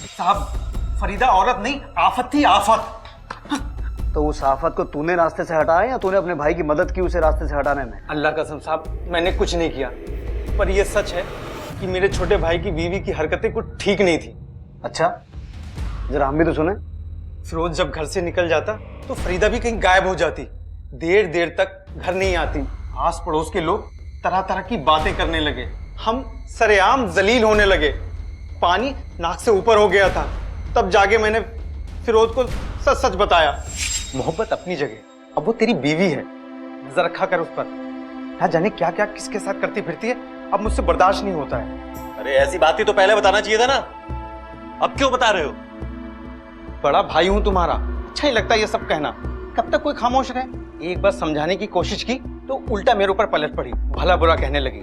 साहब, फरीदा औरत नहीं, आफत थी, आफत। तो उस आफत को तूने रास्ते से हटाया या तूने अपने भाई की मदद की उसे रास्ते से हटाने में? अल्लाह कसम साहब, मैंने कुछ नहीं किया, पर यह सच है कि मेरे छोटे भाई की बीवी की हरकतें कुछ ठीक नहीं थी। अच्छा, जरा हम भी तो सुने। फिरोज जब घर से निकल जाता तो फरीदा भी कहीं गायब हो जाती, देर देर तक घर नहीं आती। आस पड़ोस के लोग तरह तरह की बातें करने लगे। हम सरेआम जलील होने लगे। पानी नाक से ऊपर हो गया था। तब जाके मैंने फिरोज को सच सच बताया। मोहब्बत अपनी जगह, अब वो तेरी बीवी है, नजर रखा कर उस पर। ना जाने क्या क्या किसके साथ करती फिरती है, अब मुझसे बर्दाश्त नहीं होता है। अरे ऐसी बात ही तो पहले बताना चाहिए था ना, अब क्यों बता रहे हो? बड़ा भाई हूं तुम्हारा, अच्छा ही लगता है ये सब कहना। कब तक कोई खामोश रहे? एक बार समझाने की कोशिश की तो उल्टा मेरे ऊपर पलट पड़ी, भला बुरा कहने लगी।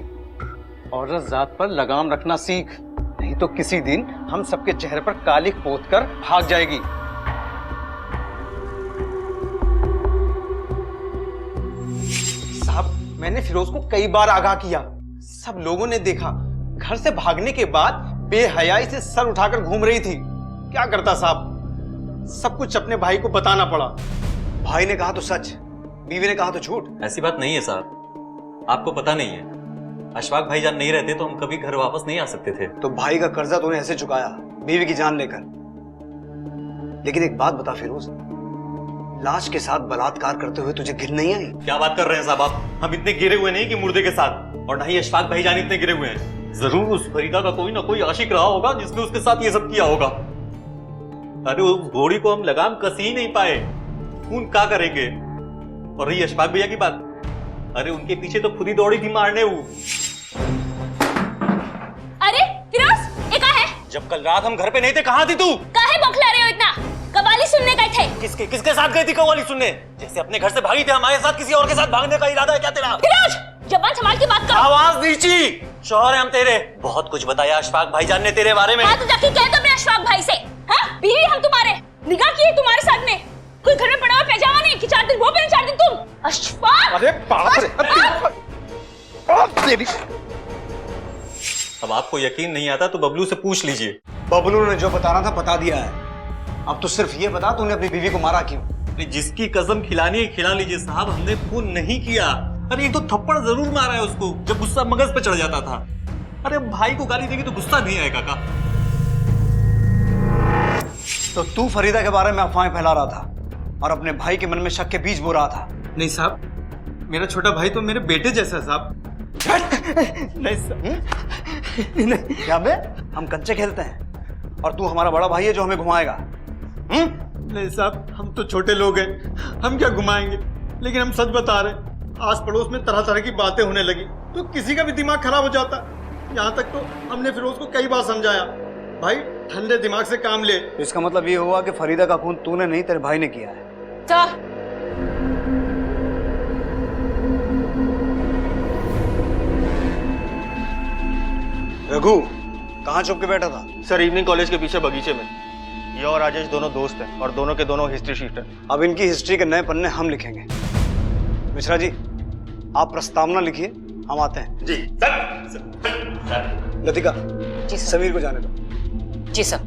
औरत जात पर लगाम रखना सीख, नहीं तो किसी दिन हम सबके चेहरे पर कालिख पोत कर भाग जाएगी। साहब, मैंने फिरोज को कई बार आगाह किया, सब लोगों ने देखा। घर से भागने के बाद बेहयाई से सर उठाकर घूम रही थी। क्या करता साहब, सब कुछ अपने भाई को बताना पड़ा। भाई ने कहा तो सच, बीवी ने कहा तो झूठ। ऐसी बात नहीं है साहब, आपको पता नहीं है, अशफाक भाईजान नहीं रहते तो हम कभी घर वापस नहीं आ सकते थे। तो भाई का कर्जा तूने ऐसे चुकाया, बीवी की जान लेकर। लेकिन एक बात बता फिरोज, लाश के साथ बलात्कार करते हुए तुझे घिन नहीं आई? क्या बात कर रहे हैं साहब आप? हम इतने गिरे हुए नहीं कि मुर्दे के साथ, और ना ही अशफाक भाईजान इतने गिरे हुए हैं। जरूर उस फरीदा का कोई ना कोई आशिक रहा होगा जिसने उसके साथ ये सब किया होगा। अरे उस घोड़ी को हम लगाम कस ही नहीं पाए, खून क्या करेंगे? और रही अशफाक भैया की बात, अरे उनके पीछे तो खुद ही दौड़ी थी मारने वो। अरे फिरोज, ये कहाँ है? जब कल रात हम घर पे नहीं थे, कहाँ थी तू? काहे बौखला रहे हो इतना? कव्वाली सुनने गए थे। किसके साथ गई थी कव्वाली सुनने? जैसे अपने घर से भागी थे हमारे साथ, किसी और के साथ भागने का इरादा है क्या तेरा? फिरोज, जबान संभाल के बात करो। आवाज नीची, शौहर है हम तेरे। बहुत कुछ बताया अशफाक भाईजान ने तेरे बारे में। हाँ तो जाके कह दो अपने अशफाक भाई से। हाँ, बीवी हम तुम्हारे, निगाह की है तुम्हारे साथ में। कोई घर में पड़ा हुआ पैजामा नहीं कि 4 दिन वो पहने 4 दिन तुम। अशफाक! अरे बाप रे! अब आपको यकीन नहीं आता तो बबलू से पूछ लीजिए। बबलू ने जो बताना था बता दिया है। अब तो सिर्फ ये बता, तूने अपनी बीवी को मारा क्यों? जिसकी कसम खिलानी है खिला लीजिए साहब, हमने खून नहीं किया। अरे एक तो थप्पड़ जरूर मारा है उसको जब गुस्सा मगज पे चढ़ जाता था। अरे भाई को गाली देगी तो गुस्सा नहीं आएगा का? तो तू फरीदा के बारे में अफवाहें फैला रहा था और अपने भाई के मन में शक के बीज बो रहा था। नहीं साहब, मेरा छोटा भाई तो मेरे बेटे जैसा है साहब। नहीं साहब, क्या बे, हम कंचे खेलते हैं और तू हमारा बड़ा भाई है जो हमें घुमाएगा? नहीं साहब, हम तो छोटे लोग हैं, हम क्या घुमाएंगे। लेकिन हम सच बता रहे हैं, आस पड़ोस में तरह तरह की बातें होने लगी तो किसी का भी दिमाग खराब हो जाता। यहाँ तक तो हमने फिरोज को कई बार समझाया, भाई ठंडे दिमाग से काम ले। तो इसका मतलब ये हुआ कि फरीदा का खून तूने नहीं, तेरे भाई ने किया है। रघु कहाँ छुप के बैठा था? सर इवनिंग कॉलेज के पीछे बगीचे में। ये और राजेश दोनों दोस्त हैं और दोनों के दोनों हिस्ट्री शीटर। अब इनकी हिस्ट्री के नए पन्ने हम लिखेंगे। मिश्रा जी, आप प्रस्तावना लिखिए, हम आते हैं। जी सर। लतिका जी समीर को जाने दो। जी सर।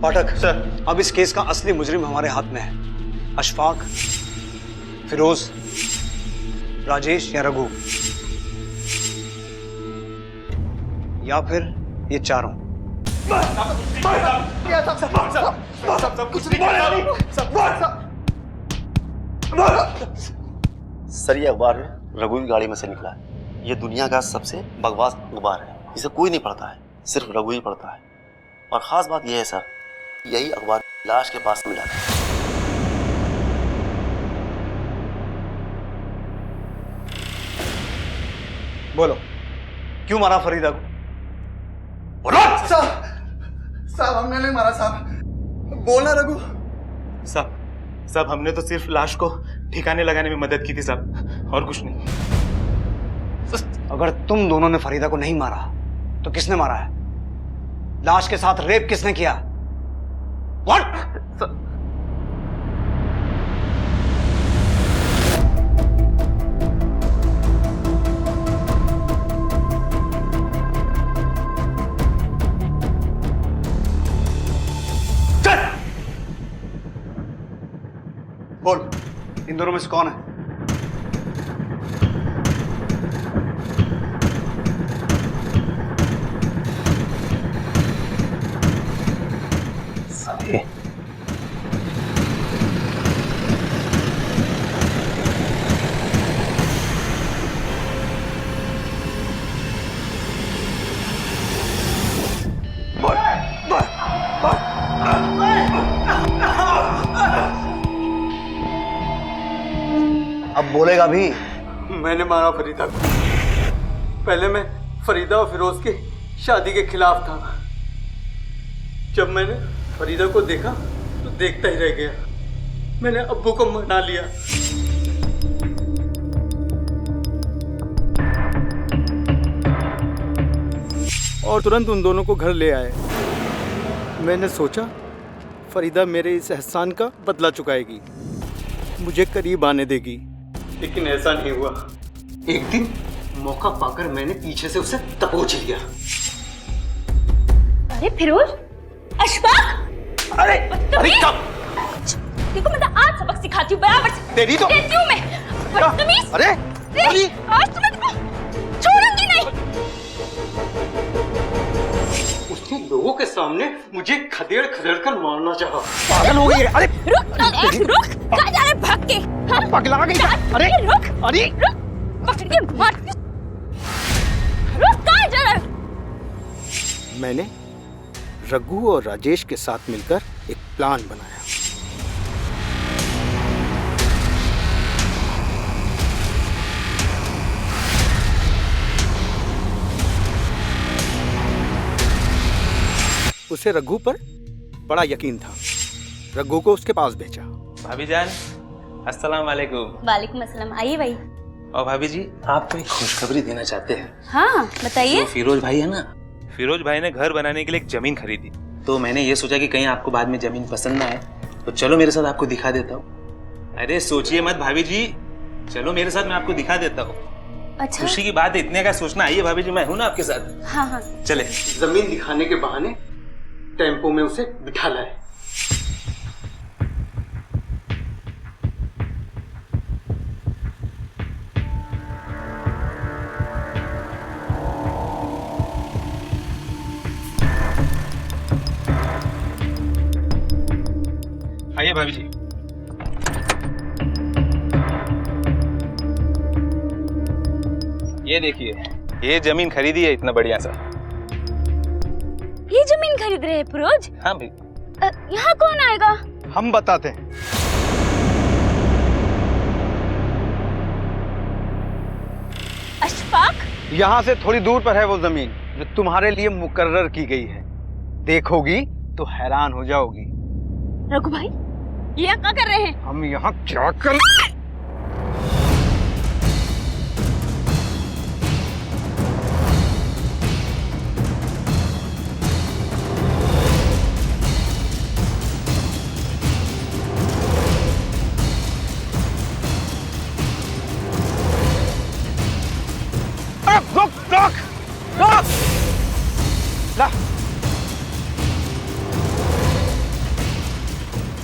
पाठक सर, अब इस केस का असली मुजरिम हमारे हाथ में है। अशफाक, फिरोज, राजेश या रघु, या फिर ये चारों। सर ये अखबार रघु की गाड़ी में से निकला है। ये दुनिया का सबसे बकवास अखबार है, इसे कोई नहीं पढ़ता है, सिर्फ रघु ही पढ़ता है। और खास बात यह है सर, यही अखबार लाश के पास मिला था। बोलो, क्यों मारा फरीदा को? साहब हमने नहीं मारा साहब, बोलना रघु। साहब हमने तो सिर्फ लाश को ठिकाने लगाने में मदद की थी साहब, और कुछ नहीं। अगर तुम दोनों ने फरीदा को नहीं मारा तो किसने मारा है? लाश के साथ रेप किसने किया? What? बोल, इन दोनों में से कौन है? बोलेगा भी। मैंने मारा फरीदा को। पहले मैं फरीदा और फिरोज की शादी के खिलाफ था। जब मैंने फरीदा को देखा तो देखता ही रह गया। मैंने अब्बू को मना लिया। और तुरंत उन दोनों को घर ले आए। मैंने सोचा फरीदा मेरे इस एहसान का बदला चुकाएगी, मुझे करीब आने देगी, लेकिन ऐसा नहीं हुआ। एक दिन मौका पाकर मैंने पीछे से उसे दबोच लिया। अरे फिरोज, अशफाक, अरे कब? देखो मैं तो आज सबक सिखाती हूँ बराबर से। तेरी तो देती हूँ मैं। बदतमीज। अरे आज तुम्हें छोड़ूंगी नहीं। उसने लोगों के सामने मुझे खदेड़ खदेड़ कर मारना चाहा। पागल हो गई है। अरे रुक, कहाँ जा रहे भाग के? हाँ? पगला गई। अरे रुक, अरे रुक, पकड़ के मार। रुक, कहाँ जा रहे? मैंने रघु और राजेश के साथ मिलकर एक प्लान बनाया। उसे रघु पर बड़ा यकीन था। रघु को उसके पास भेजा। भाभी जान, अस्सलाम वालेकुम। वालेकुम अस्सलाम। आइए भाई। और भाभी जी, आपको एक खुशखबरी देना चाहते हैं। हाँ बताइए। जो फिरोज भाई है ना, फिरोज भाई ने घर बनाने के लिए एक जमीन खरीदी। तो मैंने ये सोचा कि कहीं आपको बाद में जमीन पसंद ना आए, तो चलो मेरे साथ आपको दिखा देता हूँ। अरे सोचिए मत भाभी जी, चलो मेरे साथ, मैं आपको दिखा देता हूँ। अच्छा, खुशी की बात है, इतने का सोचना। आइए भाभी जी, मैं हूँ ना आपके साथ। हाँ हाँ चले। जमीन दिखाने के बहाने टेम्पो में उसे बिठा लाए। आइए भाभी जी। ये देखिए, ये जमीन खरीदी है इतना बढ़िया सा। ये जमीन खरीद रहे हैं फिरोज? हाँ भाई। यहाँ कौन आएगा? हम बताते हैं। अशफाक, यहाँ से थोड़ी दूर पर है वो जमीन जो तुम्हारे लिए मुकर्रर की गई है। देखोगी तो हैरान हो जाओगी। रघु भाई, ये यहाँ क्या कर रहे हैं? हम यहाँ क्या कर...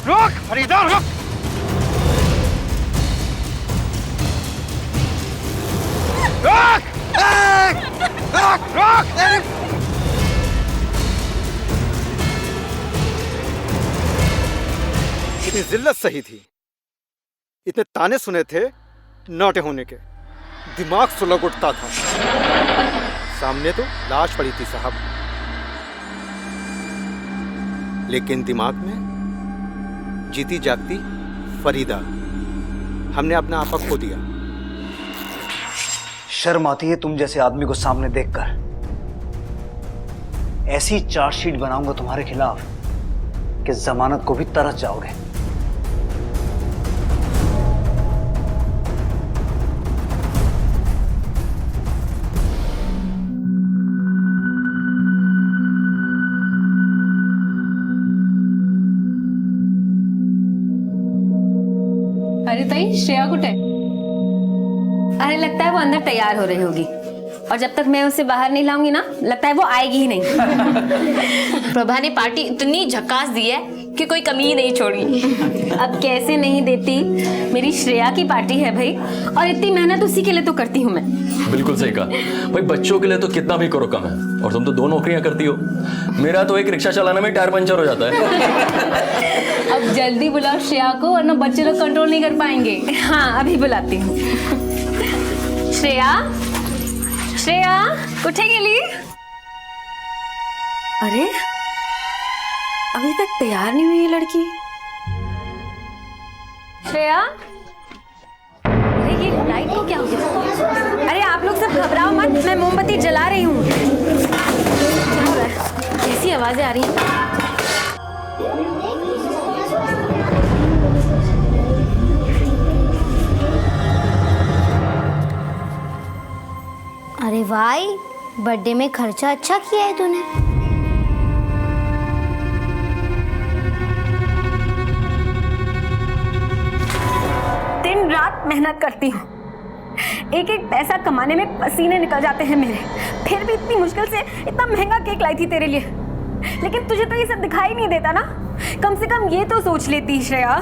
रुक फरीदा, रुक। रुक, रुक, रुक। इतनी जिल्लत सही थी, इतने ताने सुने थे नौटे होने के, दिमाग सुलग उठता था। सामने तो लाश पड़ी थी साहब, लेकिन दिमाग में जीती जागती फरीदा। हमने अपना आपा खो दिया। शर्म आती है तुम जैसे आदमी को सामने देखकर। ऐसी चार्जशीट बनाऊंगा तुम्हारे खिलाफ कि जमानत को भी तरस जाओगे। अरे ताई, श्रेया कुठे? अरे लगता है वो अंदर तैयार हो रही होगी, और जब तक मैं उसे बाहर नहीं लाऊंगी ना, लगता है वो आएगी ही नहीं। प्रभा ने पार्टी इतनी झकास दी है कि कोई कमी ही नहीं छोड़ी। अब कैसे नहीं देती, मेरी श्रेया की पार्टी है भाई, और इतनी मेहनत उसी के लिए तो करती हूँ मैं। बिल्कुल सही कहा भाई, बच्चों के लिए तो कितना भी करो कम है, और तुम तो 2 नौकरियां करती हो। मेरा तो एक रिक्शा चलाने में टायर पंचर हो जाता है। अब जल्दी बुलाओ श्रेया को, वरना बच्चे लोग कंट्रोल नहीं कर पाएंगे। हाँ अभी बुलाती हूँ। श्रेया, श्रेया कुठे गेली? अरे अभी तक तैयार नहीं हुई है लड़की। श्रेया, अरे ये लाइट को क्या हो गया? अरे आप लोग सब घबराओ मत, मैं मोमबत्ती जला रही हूँ। क्या हो रहा है? कैसी आवाजें आ रही हैं? अरे भाई, बर्थडे में खर्चा अच्छा किया है तूने। दिन रात मेहनत करती हूँ, एक एक पैसा कमाने में पसीने निकल जाते हैं मेरे, फिर भी इतनी मुश्किल से इतना महंगा केक लाई थी तेरे लिए, लेकिन तुझे तो ये सब दिखाई नहीं देता ना। कम से कम ये तो सोच लेती श्रेया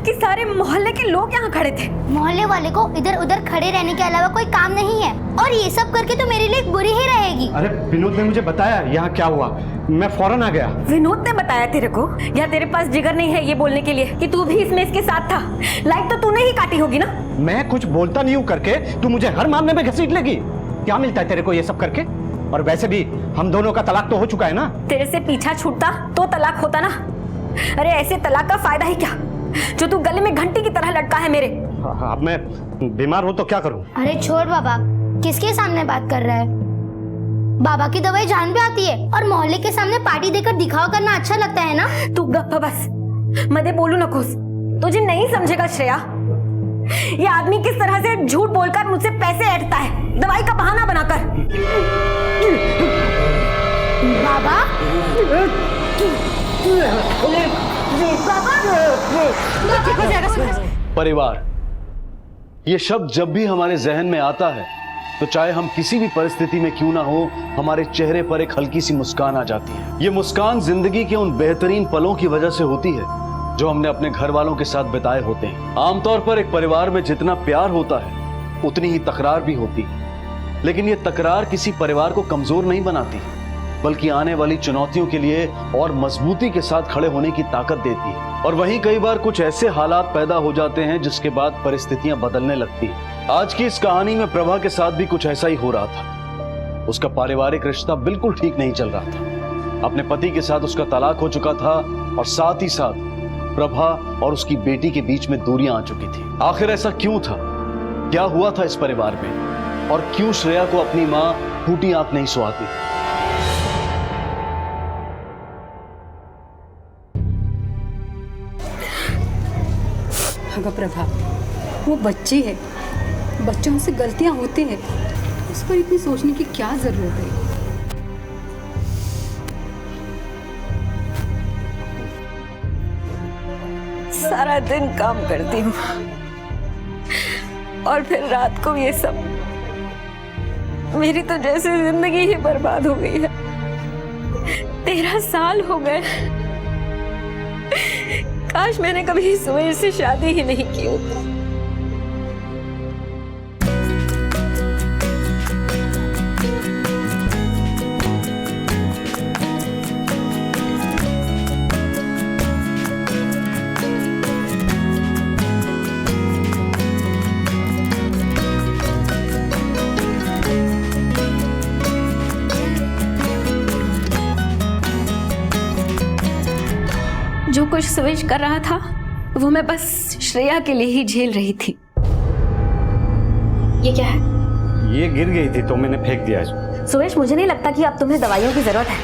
कि सारे मोहल्ले के लोग यहाँ खड़े थे। मोहल्ले वाले को इधर उधर खड़े रहने के अलावा कोई काम नहीं है, और ये सब करके तो मेरे लिए बुरी ही रहेगी। अरे विनोद ने मुझे बताया यहाँ क्या हुआ, मैं फौरन आ गया। विनोद ने बताया तेरे को, या तेरे पास जिगर नहीं है ये बोलने के लिए कि तू भी इसमें इसके साथ था? लाइट तो तूने ही काटी होगी ना। मैं कुछ बोलता नहीं हूँ करके तू मुझे हर मामले में घसीट लेगी? क्या मिलता है तेरे को ये सब करके? और वैसे भी हम दोनों का तलाक तो हो चुका है ना। तेरे से पीछा छूटता तो तलाक होता ना। अरे ऐसे तलाक का फायदा ही क्या, जो तू गले में घंटी की तरह लटका है मेरे। अब मैं बीमार हूँ तो क्या करूँ? अरे छोड़ बाबा, किसके सामने बात कर रहा है? बाबा की दवाई जान पे आती है, और मोहल्ले के सामने पार्टी देकर दिखावा करना अच्छा लगता है ना। तू गप्पा बस, मदे बोलू न खुश, तुझे नहीं समझेगा श्रेया। ये आदमी किस तरह से झूठ बोलकर मुझसे पैसे ऐंठता है, दवाई का बहाना बनाकर। बाबा, परिवार, ये शब्द जब भी हमारे जहन में आता है तो चाहे हम किसी भी परिस्थिति में क्यों ना हो, हमारे चेहरे पर एक हल्की सी मुस्कान आ जाती है। ये मुस्कान जिंदगी के उन बेहतरीन पलों की वजह से होती है जो हमने अपने घर वालों के साथ बिताए होते हैं। आमतौर पर एक परिवार में जितना प्यार होता है उतनी ही तकरार भी होती है, लेकिन ये तकरार किसी परिवार को कमजोर नहीं बनाती, बल्कि आने वाली चुनौतियों के लिए और मजबूती के साथ खड़े होने की ताकत देती है। और वहीं कई बार कुछ ऐसे हालात पैदा हो जाते हैं जिसके बाद परिस्थितियां बदलने लगती हैं। आज की इस कहानी में प्रभा के साथ भी कुछ ऐसा ही हो रहा था। उसका पारिवारिक रिश्ता बिल्कुल ठीक नहीं चल रहा था। अपने पति के साथ उसका तलाक हो चुका था, और साथ ही साथ प्रभा और उसकी बेटी के बीच में दूरियां आ चुकी थी। आखिर ऐसा क्यों था? क्या हुआ था इस परिवार में? और क्यों श्रेया को अपनी मां फूटी आंख नहीं सुहाती? अगर प्रभा, वो बच्ची है, बच्चों से गलतियां होती हैं, उस पर इतनी सोचने की क्या जरूरत है? सारा दिन काम करती हूँ और फिर रात को ये सब। मेरी तो जैसे जिंदगी ही बर्बाद हो गई है। 13 साल हो गए, काश मैंने कभी सुबह से शादी ही नहीं की होती। जो कुछ सुवेश कर रहा था वो मैं बस श्रेया के लिए ही झेल रही थी। ये क्या है? ये गिर गई थी तो मैंने फेंक दिया इसको। सुवेश, मुझे नहीं लगता कि अब तुम्हें दवाइयों की जरूरत है।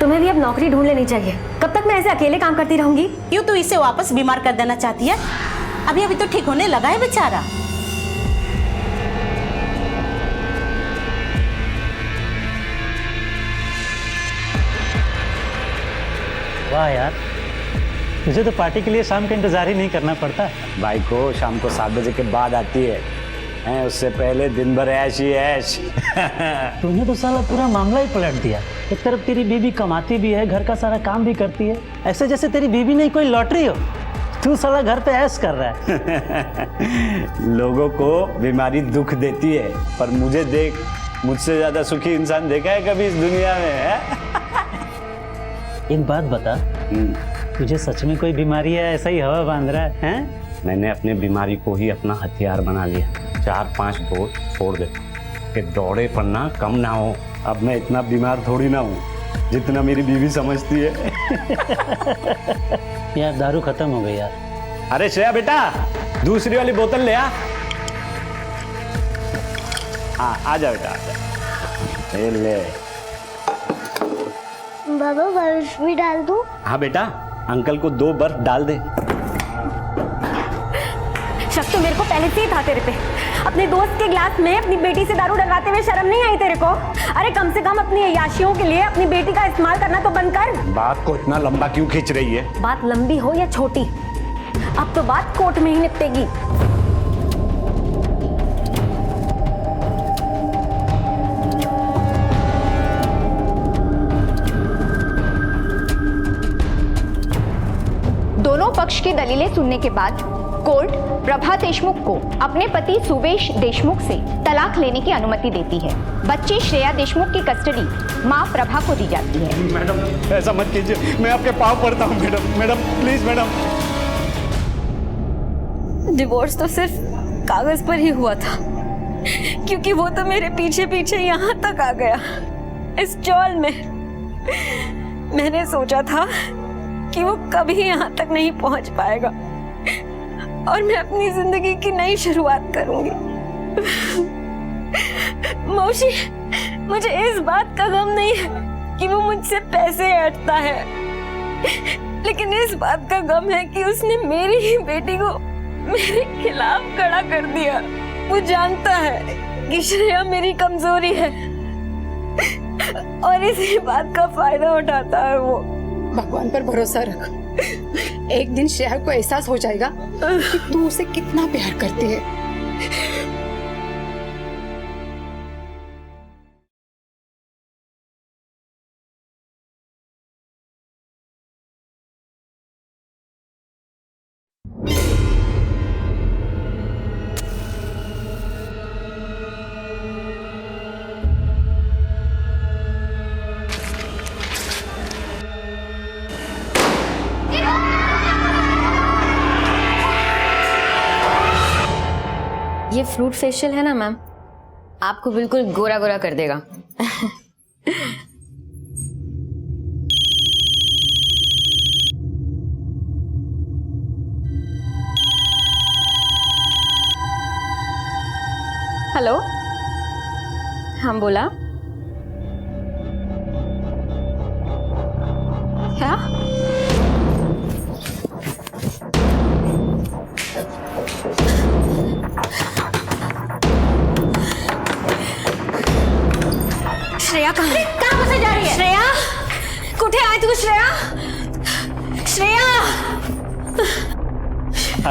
तुम्हें भी अब नौकरी ढूंढ लेनी चाहिए। कब तक मैं ऐसे अकेले काम करती रहूंगी? क्यों तू इसे वापस बीमार कर देना चाहती है? अभी अभी तो ठीक होने लगा है बेचारा। वाह यार, तुझे तो पार्टी के लिए शाम का इंतजार ही नहीं करना पड़ता। भाई को शाम को 7 बजे के बाद आती है, उससे पहले दिन भर ऐश ही ऐश। तूने तो साला पूरा मामला ही पलट दिया। एक तरफ तेरी बीवी कमाती भी है, घर का सारा काम भी करती है, ऐसे जैसे तेरी बीवी नहीं कोई लॉटरी हो। तू साला घर पे ऐश कर रहा है। लोगों को बीमारी दुख देती है, पर मुझे देख, मुझसे ज्यादा सुखी इंसान देखा है कभी इस दुनिया में? है? एक बात बता, तुझे सच में कोई बीमारी है, ऐसा ही हवा बांध रहा है? मैंने अपने बीमारी को ही अपना हथियार बना लिया। 4-5 दौड़ छोड़ दे कि दौड़े पड़ना कम ना हो। अब मैं इतना बीमार थोड़ी ना हूँ जितना मेरी बीवी समझती है। यार दारू खत्म हो गई यार। अरे श्रेया बेटा, दूसरी वाली बोतल ले आ। हाँ आ जा बेटा, आ जा। ये ले। बाबा बर्फ भी डाल दूं? हाँ बेटा, अंकल को 2 बर्फ डाल दे। शक तो मेरे को पहले से ही था तेरे पे। अपने दोस्त के ग्लास में अपनी बेटी से दारू डलवाते हुए शर्म नहीं आई तेरे को? अरे कम से कम अपनी अय्याशियों के लिए अपनी बेटी का इस्तेमाल करना तो बंद कर। बात को इतना लंबा क्यों खींच रही है? बात लंबी हो या छोटी, अब तो बात कोर्ट में ही निपटेगी। दोनों पक्ष की दलीलें सुनने के बाद कोर्ट प्रभा देशमुख को अपने पति सुवेश देशमुख से तलाक लेने की अनुमति देती है। बच्ची श्रेया देशमुख की कस्टडी मां प्रभा को दी जाती है। मैडम ऐसा मत कीजिए, मैं आपके पाँव पड़ता हूँ madam. Madam please madam. Divorce तो सिर्फ कागज पर ही हुआ था, क्योंकि वो तो मेरे पीछे पीछे यहाँ तक आ गया। इस चौल में मैंने सोचा था कि वो कभी यहाँ तक नहीं पहुंच पाएगा और मैं अपनी जिंदगी की नई शुरुआत करूंगी। मौसी, मुझे इस बात का गम नहीं है कि वो मुझसे पैसे ऐंठता है, लेकिन इस बात का गम है कि उसने मेरी ही बेटी को मेरे खिलाफ खड़ा कर दिया। वो जानता है कि श्रेया मेरी कमजोरी है और इसी बात का फायदा उठाता है वो। भगवान पर भरोसा रख, एक दिन श्रेया को एहसास हो जाएगा कि तू उसे कितना प्यार करती है। ये फ्रूट फेशियल है ना मैम, आपको बिल्कुल गोरा गोरा कर देगा। हेलो, हाँ बोला। क्या? श्रेया कहाँ फंसे जा रही है? श्रेया, कुठे आए तू? श्रेया, श्रेया।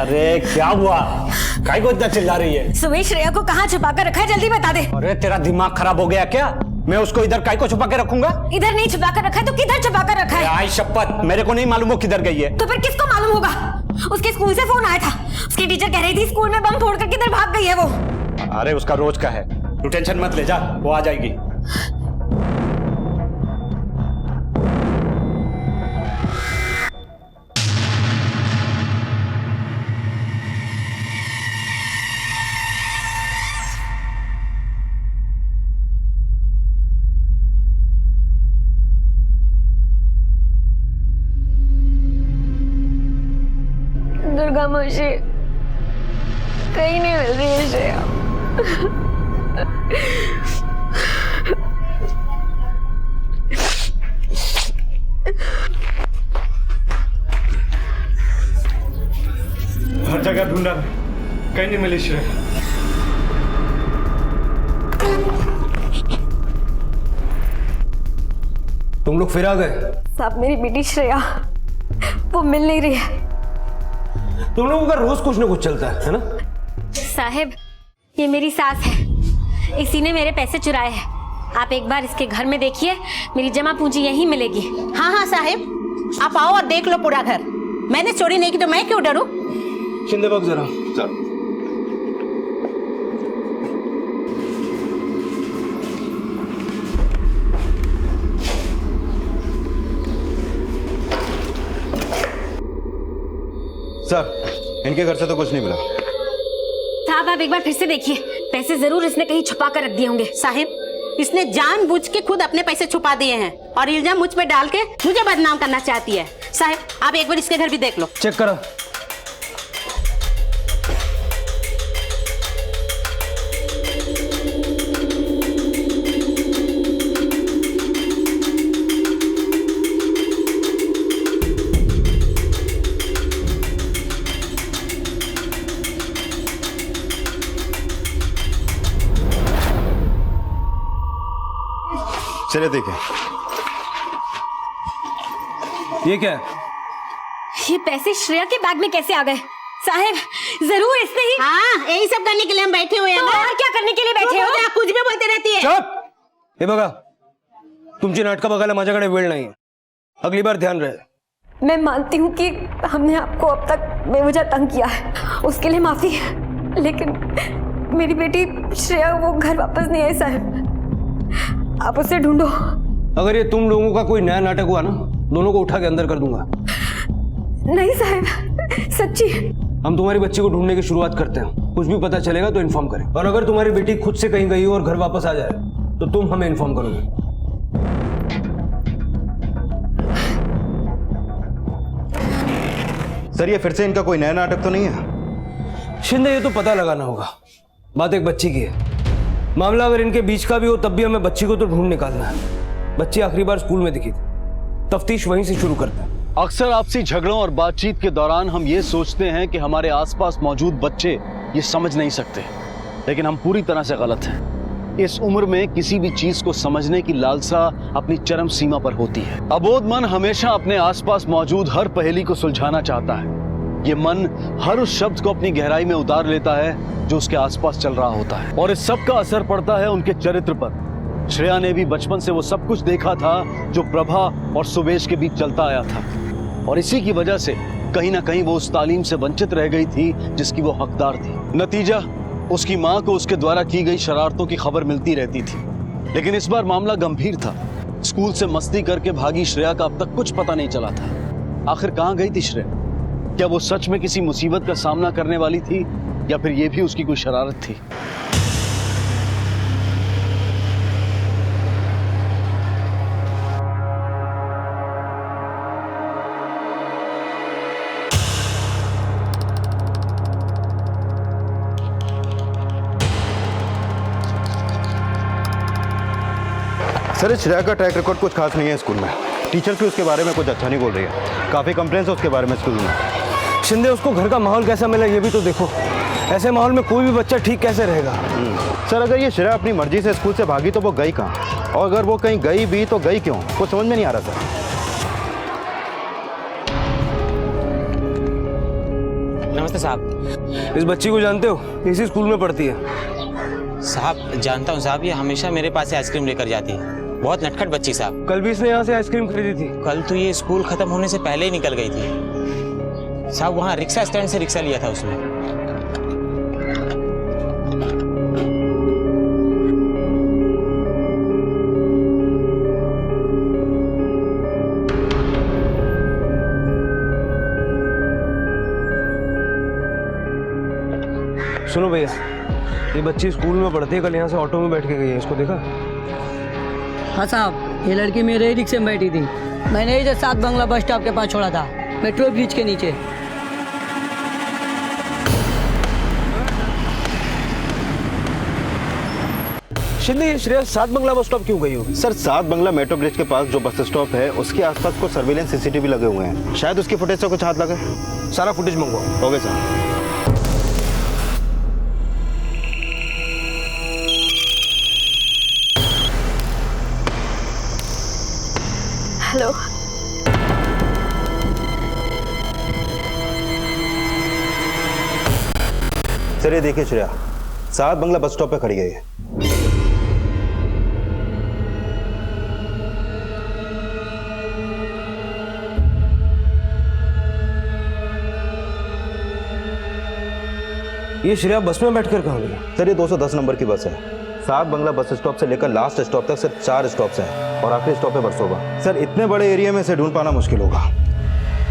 अरे क्या हुआ? काय को इतना चिल्ला रही है? सुबह श्रेया को कहाँ छुपा कर रखा है, जल्दी बता दे। अरे तेरा दिमाग खराब हो गया क्या? मैं उसको इधर काय को छुपा के रखूंगा? इधर नहीं छुपा कर रखा है तो किधर छुपा कर रखा है? आई शपथ, मेरे को नहीं मालूम वो किधर गई है। तो फिर किसको मालूम होगा? उसके स्कूल से फोन आया था, उसकी टीचर कह रही थी स्कूल में बम फोड़ कर किधर भाग गई है वो। अरे उसका रोज का है, तू टेंशन मत ले, जा वो आ जाएगी। दुर्गा मौसी, कहीं नहीं मिल रही है श्रेया। हर जगह ढूंढा, कहीं नहीं मिली श्रेया। तुम लोग फिर आ गए? साहब, मेरी बेटी श्रेया वो मिल नहीं रही है। तुम लोगों का रोज कुछ ना कुछ चलता है ना? साहब, ये मेरी सास है, इसी ने मेरे पैसे चुराए हैं। आप एक बार इसके घर में देखिए, मेरी जमा पूंजी यहीं मिलेगी। हाँ हाँ साहब, आप आओ और देख लो पूरा घर। मैंने चोरी नहीं की तो मैं क्यों डरूं? शिंदे बाग जरा। सर, इनके घर से तो कुछ नहीं मिला। साहब, आप एक बार फिर से देखिए, पैसे जरूर इसने कहीं छुपा कर रख दिए होंगे। साहिब, इसने जानबूझ के खुद अपने पैसे छुपा दिए हैं और इल्जाम मुझ पे डाल के मुझे बदनाम करना चाहती है। साहिब, आप एक बार इसके घर भी देख लो। चेक करो। चलिए देखें। ये क्या है? ये पैसे श्रेया के बैग में कैसे आ गए? साहब जरूर इसने ही। हाँ, यही सब करने के लिए हम बैठे हुए हैं। तो और क्या करने के लिए बैठे हो? कुछ भी बोलते रहती है। चुप! हे बघा, तुमची नाटकं बघायला माझ्याकडे वेळ नाही. अगली बार ध्यान रहे. मैं मानती हूँ कि हमने आपको अब तक बेवजह तंग किया है, उसके लिए माफी, लेकिन मेरी बेटी श्रेया वो घर वापस नहीं आई साहब, आप उसे ढूंढो। अगर ये तुम लोगों का कोई नया नाटक हुआ ना, दोनों को उठा के अंदर कर दूंगा। नहीं साहब, सच्ची। हम तुम्हारी बच्ची को ढूंढने की शुरुआत करते हैं, कुछ भी पता चलेगा तो इन्फॉर्म करें, और अगर तुम्हारी बेटी खुद से कहीं गई हो और घर वापस आ जाए तो तुम हमें इन्फॉर्म करोगे। सर ये फिर से इनका कोई नया नाटक तो नहीं है? शिंदे ये तो पता लगाना होगा, बात एक बच्ची की है, मामला अगर इनके बीच का भी हो तब भी हमें बच्ची को तो ढूंढ निकालना है। बच्ची आखिरी बार स्कूल में दिखी थी, तफ्तीश वहीं से शुरू करते हैं। अक्सर आपसी झगड़ों और बातचीत के दौरान हम ये सोचते हैं कि हमारे आसपास मौजूद बच्चे ये समझ नहीं सकते, लेकिन हम पूरी तरह से गलत हैं। इस उम्र में किसी भी चीज को समझने की लालसा अपनी चरम सीमा पर होती है। अबोध मन हमेशा अपने आसपास मौजूद हर पहेली को सुलझाना चाहता है। ये मन हर उस शब्द को अपनी गहराई में उतार लेता है जो उसके आसपास चल रहा होता है, और इस सब का असर पड़ता है उनके चरित्र पर। श्रेया ने भी बचपन से वो सब कुछ देखा था जो प्रभा और सुवेश के बीच चलता आया था, और इसी की वजह से कहीं ना कहीं वो उस तालीम से वंचित रह गई थी जिसकी वो हकदार थी। नतीजा, उसकी माँ को उसके द्वारा की गई शरारतों की खबर मिलती रहती थी। लेकिन इस बार मामला गंभीर था। स्कूल से मस्ती करके भागी श्रेया का अब तक कुछ पता नहीं चला था। आखिर कहाँ गई थी श्रेया? क्या वो सच में किसी मुसीबत का सामना करने वाली थी, या फिर ये भी उसकी कोई शरारत थी? सर इस श्रेया का ट्रैक रिकॉर्ड कुछ खास नहीं है स्कूल में। टीचर्स भी उसके बारे में कुछ अच्छा नहीं बोल रही है। काफ़ी कंप्लेंट्स है उसके बारे में स्कूल में। शिंदे, उसको घर का माहौल कैसा मिला ये भी तो देखो। ऐसे माहौल में कोई भी बच्चा ठीक कैसे रहेगा? सर अगर ये श्रेया अपनी मर्जी से स्कूल से भागी तो वो गई कहाँ, और अगर वो कहीं गई भी तो गई क्यों, कुछ समझ में नहीं आ रहा सर। नमस्ते साहब। इस बच्ची को जानते हो? इसी स्कूल में पढ़ती है। साहब जानता हूँ साहब, ये हमेशा मेरे पास से आइसक्रीम लेकर जाती है। बहुत नटखट बच्ची साहब। कल भी इसने यहाँ से आइसक्रीम खरीदी थी। कल तो ये स्कूल खत्म होने से पहले ही निकल गई थी साहब। वहाँ रिक्शा स्टैंड से रिक्शा लिया था उसने। सुनो भैया, ये बच्ची स्कूल में पढ़ती है, कल यहाँ से ऑटो में बैठ के गई है, इसको देखा? हाँ साहब, ये लड़की मेरे ही रिक्शे में बैठी थी। मैंने ही 7 बंगला बस स्टॉप के पास छोड़ा था, मेट्रो ब्रिज के नीचे। शिंदे, ये श्रेया 7 बंगला बस स्टॉप क्यों गई होगी? सर 7 बंगला मेट्रो ब्रिज के पास जो बस स्टॉप है उसके आसपास को सर्विलेंस सीसीटीवी लगे हुए हैं, शायद उसकी फुटेज से कुछ हाथ लगे। सारा फुटेज मंगवाओ। Okay sir. हेलो, सर ये देखिए श्रेया 7 बंगला बस स्टॉप पे खड़ी गई है। ये श्रेया बस में बैठकर कहाँ गई? सर ये 210 नंबर की बस है। 7 बंगला बस स्टॉप से लेकर लास्ट स्टॉप तक सिर्फ 4 स्टॉप्स हैं, और आखिरी स्टॉप है वर्सोवा। सर इतने बड़े एरिया में से ढूंढ पाना मुश्किल होगा।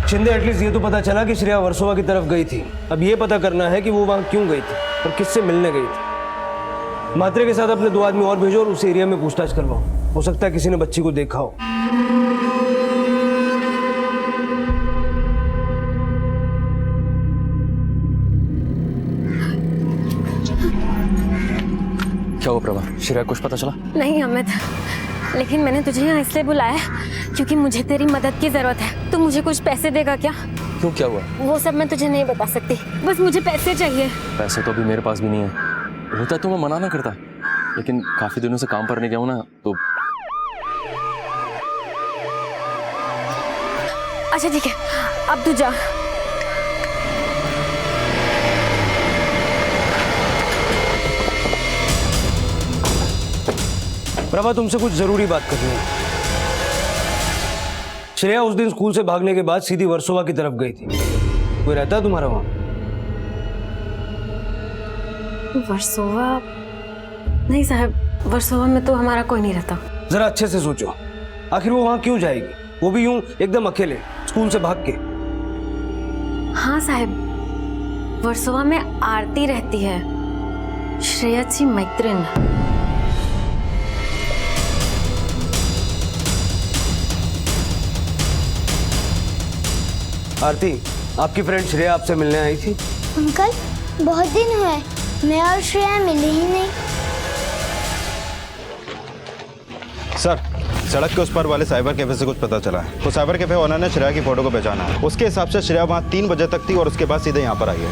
शिंदे, एटलीस्ट ये तो पता चला कि श्रेया वर्सोवा की तरफ गई थी। अब ये पता करना है कि वो वहाँ क्यों गई थी और किससे मिलने गई थी। मात्रे के साथ अपने 2 आदमी और भेजो और उस एरिया में पूछताछ करवाओ। हो सकता है किसी ने बच्ची को देखा हो। क्या हुआ प्रभा? श्रेया कुछ पता चला? नहीं अमित, लेकिन मैंने तुझे यहाँ इसलिए बुलाया क्योंकि मुझे तेरी मदद की जरूरत है। तू मुझे कुछ पैसे देगा क्या? क्यों, क्या हुआ? वो सब मैं तुझे नहीं बता सकती, बस मुझे पैसे चाहिए। पैसे तो अभी मेरे पास भी नहीं है। होता तो मैं मना ना करता, लेकिन काफी दिनों से काम पर नहीं गया हूँ ना, तो अच्छा ठीक है, अब तू जा। प्रभा, तुमसे कुछ जरूरी बात करनी है। श्रेया उस दिन स्कूल से भागने के बाद सीधी वर्सोवा की तरफ गई थी। कोई रहता है तुम्हारा वहां? वर्सोवा? नहीं साहब, वर्सोवा में तो हमारा कोई नहीं रहता। जरा अच्छे से सोचो, आखिर वो वहां क्यों जाएगी, वो भी यूं एकदम अकेले स्कूल से भाग के? हाँ साहब, वर्सोवा में आरती रहती है, श्रेयाची मैत्रिन। आरती, आपकी फ्रेंड श्रेया आपसे मिलने आई थी? अंकल, बहुत दिन हुए मैं और श्रेया मिले ही नहीं। सर, सड़क के उस पार वाले साइबर कैफे से कुछ पता चला है। तो साइबर कैफे ओनर ने श्रेया की फोटो को पहचाना है। उसके हिसाब से श्रेया वहाँ 3 बजे तक थी और उसके बाद सीधे यहाँ पर आई है।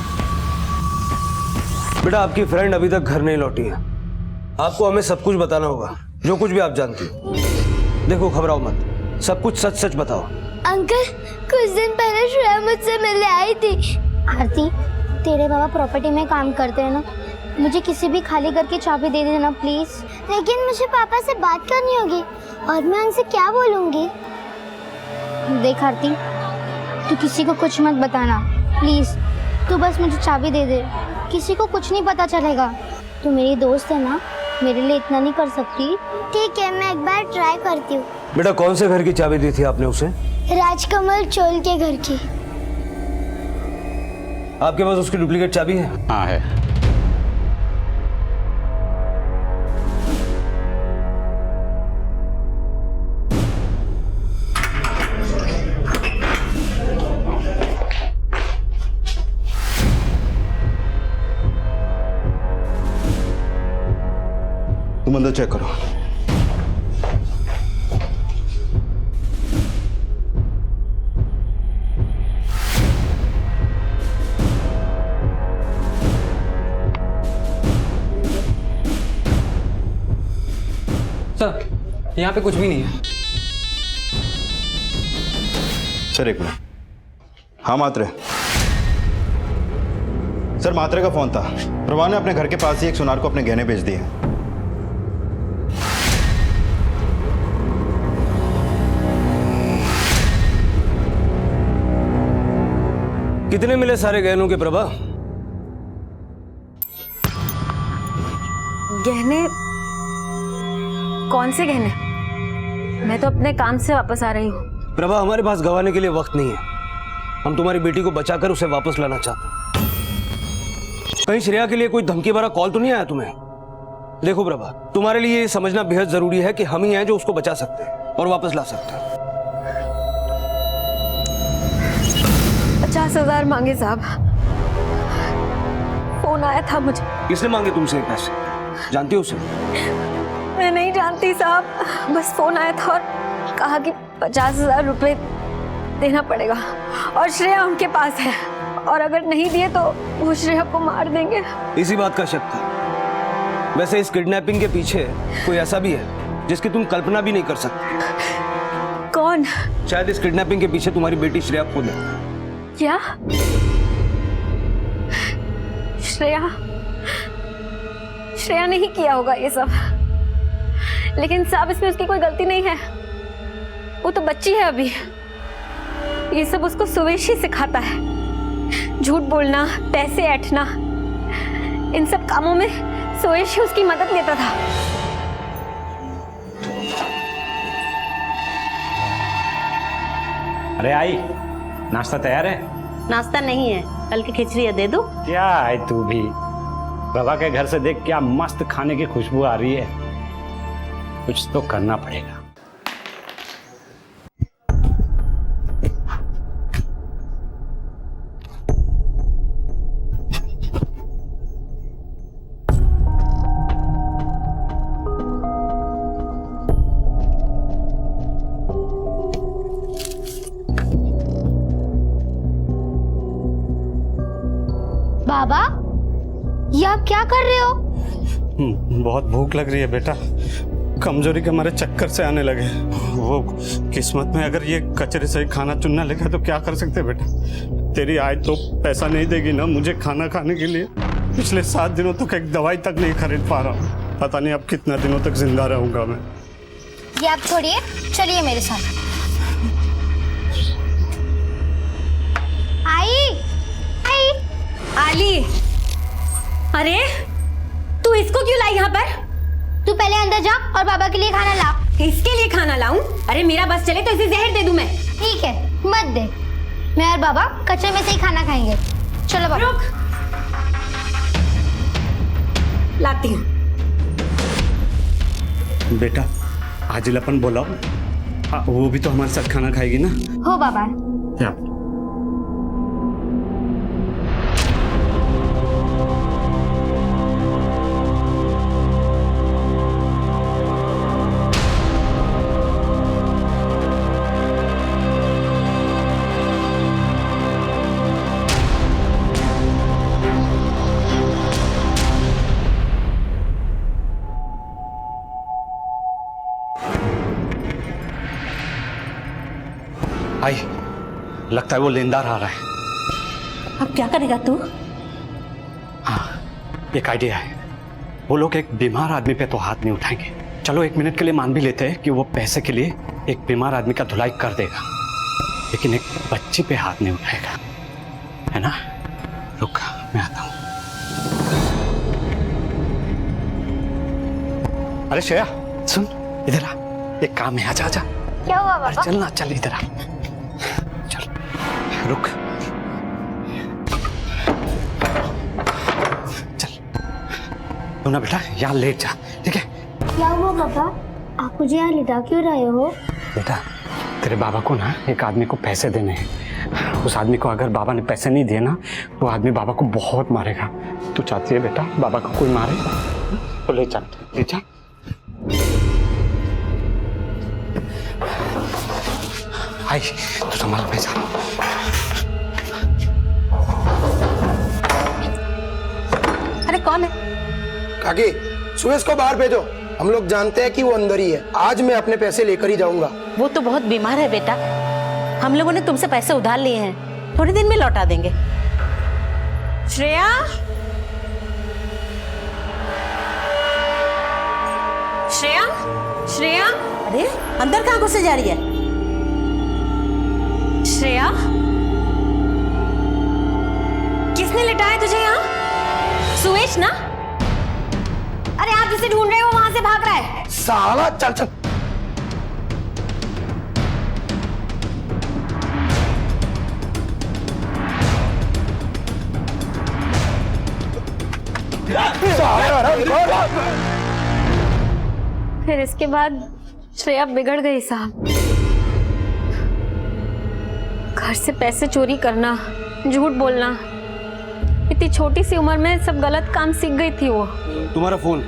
बेटा, आपकी फ्रेंड अभी तक घर नहीं लौटी है। आपको हमें सब कुछ बताना होगा, जो कुछ भी आप जानती हो। देखो, घबराओ मत, सब कुछ सच सच बताओ। अंकल, कुछ दिन पहले श्रेया मुझसे मिलने आई थी। आरती, तेरे बाबा प्रॉपर्टी में काम करते हैं ना, मुझे किसी भी खाली घर की चाबी दे देना प्लीज। लेकिन मुझे पापा से बात करनी होगी और मैं उनसे क्या बोलूंगी? देख आरती, तू किसी को कुछ मत बताना प्लीज। तू बस मुझे चाबी दे दे, किसी को कुछ नहीं पता चलेगा। तू मेरी दोस्त है ना, मेरे लिए इतना नहीं कर सकती? ठीक है, मैं एक बार ट्राई करती हूँ। बेटा, कौन से घर की चाबी दी थी आपने उसे? राजकमल चोल के घर की। आपके पास उसकी डुप्लीकेट चाबी है? हाँ है। तुम अंदर चेक करो। सर, यहाँ पे कुछ भी नहीं है। सर एक मिनट। हाँ मात्रे। सर, मात्रे का फोन था। प्रभा ने अपने घर के पास ही एक सुनार को अपने गहने बेच दिए। कितने मिले सारे गहनों के प्रभा? गहने? कौन से गहने? मैं तो अपने काम से वापस आ रही हूँ। प्रभा, हमारे पास गंवाने के लिए वक्त नहीं है। हम तुम्हारी बेटी को बचाकर उसे वापस लाना चाहते हैं। कहीं श्रेया के लिए कोई धमकी भरा कॉल तो नहीं आया तुम्हें? देखो प्रभा, तुम्हारे लिए ये समझना बेहद जरूरी है कि हम ही हैं जो उसको बचा सकते हैं और वापस ला सकते हैं। 50,000 मांगे साहब। फोन आया था मुझे। किसने मांगे तुमसे पैसे? जानती हो उसे? मैं नहीं जानती साहब, बस फोन आया था और कहा कि 50,000 रुपए देना पड़ेगा और श्रेया उनके पास है और अगर नहीं दिए तो वो श्रेया को मार देंगे। इसी बात का शक था। वैसे इस किडनैपिंग के पीछे कोई ऐसा भी है जिसकी तुम कल्पना भी नहीं कर सकते। कौन? शायद इस किडनैपिंग के पीछे तुम्हारी बेटी श्रेया खुद है। क्या? श्रेया नहीं किया होगा ये सब, लेकिन साहब इसमें उसकी कोई गलती नहीं है। वो तो बच्ची है अभी। ये सब उसको सुवेश ही सिखाता है। झूठ बोलना, पैसे ऐंठना, इन सब कामों में सुवेश ही उसकी मदद लेता था। अरे आई, नाश्ता तैयार है? नाश्ता नहीं है, कल की खिचड़ी है, दे दूं? क्या है तू भी? प्रभा के घर से देख क्या मस्त खाने की खुशबू आ रही है। कुछ तो करना पड़ेगा। बाबा, ये आप क्या कर रहे हो? बहुत भूख लग रही है बेटा। कमजोरी के हमारे चक्कर से आने लगे। वो किस्मत में अगर ये कचरे से खाना चुनना लिखा तो क्या कर सकते बेटा। तेरी आय तो पैसा नहीं देगी ना मुझे खाना खाने के लिए। पिछले 7 दिनों तक एक दवाई तक नहीं खरीद पा रहा हूँ। पता नहीं अब कितना दिनों तक जिंदा रहूंगा मैं। ये आप छोड़िए, चलिए मेरे साथ। आई आली, अरे तू इसको क्यों लाई यहाँ पर? तू पहले अंदर जा और बाबा के लिए खाना ला। किसके लिए खाना लाऊं? अरे मेरा बस चले तो इसे जहर दे दूं मैं। ठीक है, मत दे। मैं और बाबा कच्चे में से ही खाना खाएंगे। चलो बाबा। रुक, लाती हूँ। बेटा आजिल अपन बुलाओ। वो भी तो हमारे साथ खाना खाएगी ना। हो बाबा। क्या? आई, लगता है वो लेनदार आ रहा है। अब क्या करेगा तू? हाँ, एक आइडिया है। वो लोग एक बीमार आदमी पे तो हाथ नहीं उठाएंगे। चलो 1 मिनट के लिए मान भी लेते हैं कि वो पैसे के लिए एक बीमार आदमी का धुलाई कर देगा, लेकिन एक बच्ची पे हाथ नहीं उठाएगा, है ना? रुक, मैं आता हूं। अरे श्रेया सुन, इधर आ। एक काम है, आजा आजा। क्या हुआ बाबा? चल ना, चल इधर आ। चल, रुक। चल तू ना बेटा यहाँ लेट जा, ठीक है? क्या हुआ बाबा? आप मुझे यहाँ लिटा क्यों रहे हो? बेटा तेरे बाबा को ना एक आदमी को पैसे देने हैं। उस आदमी को अगर बाबा ने पैसे नहीं दिए ना, वो आदमी बाबा को बहुत मारेगा। तू चाहती है बेटा बाबा को कोई मारे? तो ले जा, ले जा। आई, तू संभाल पैसा। अरे कौन है? काकी, सुरेश को बाहर भेजो। हम लोग जानते हैं कि वो अंदर ही है। आज मैं अपने पैसे लेकर ही जाऊंगा। वो तो बहुत बीमार है बेटा। हम लोगों ने तुमसे पैसे उधार लिए हैं, थोड़ी दिन में लौटा देंगे। श्रेया, श्रेया, श्रेया, अरे अंदर कहाँ घुसे जा रही है? श्रेया, किसने लिटाया तुझे यहाँ? सुवेश ना? अरे आप जिसे ढूंढ रहे हो वहां से भाग रहा है। साला, चल चल। फिर इसके बाद श्रेया बिगड़ गई साहब। घर से पैसे चोरी करना, झूठ बोलना, इतनी छोटी सी उम्र में सब गलत काम सीख गई थी वो। तुम्हारा फोन?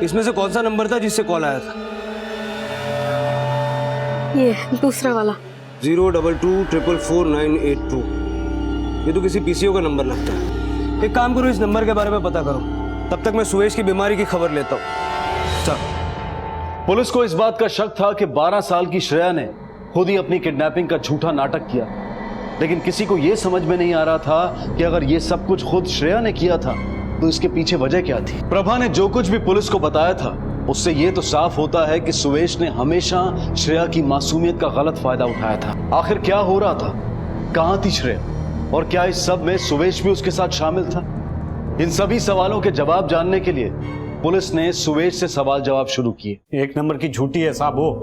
इसमें से कौन सा नंबर था जिससे कॉल आया था? ये दूसरा वाला 022444982। ये तो किसी पीसीओ का नंबर लगता है। एक काम करो, इस नंबर के बारे में पता करो, तब तक मैं सुवेश की बीमारी की खबर लेता हूँ। चल। पुलिस को इस बात का शक था कि 12 साल की श्रेया ने खुद ही अपनी किडनैपिंग का झूठा नाटक किया, लेकिन किसी को यह समझ में नहीं आ रहा था कि अगर यह सब कुछ खुद श्रेया ने किया था तो इसके पीछे वजह क्या थी। प्रभा ने जो कुछ भी पुलिस को बताया था उससे यह तो साफ होता है कि सुवेश ने हमेशा श्रेया की मासूमियत का गलत फायदा उठाया था। आखिर क्या हो रहा था? कहां थी श्रेया? और क्या इस सब में सुवेश भी उसके साथ शामिल था? इन सभी सवालों के जवाब जानने के लिए पुलिस ने सुवेश से सवाल जवाब शुरू किए। 1 नंबर की झूठी है साहब वो।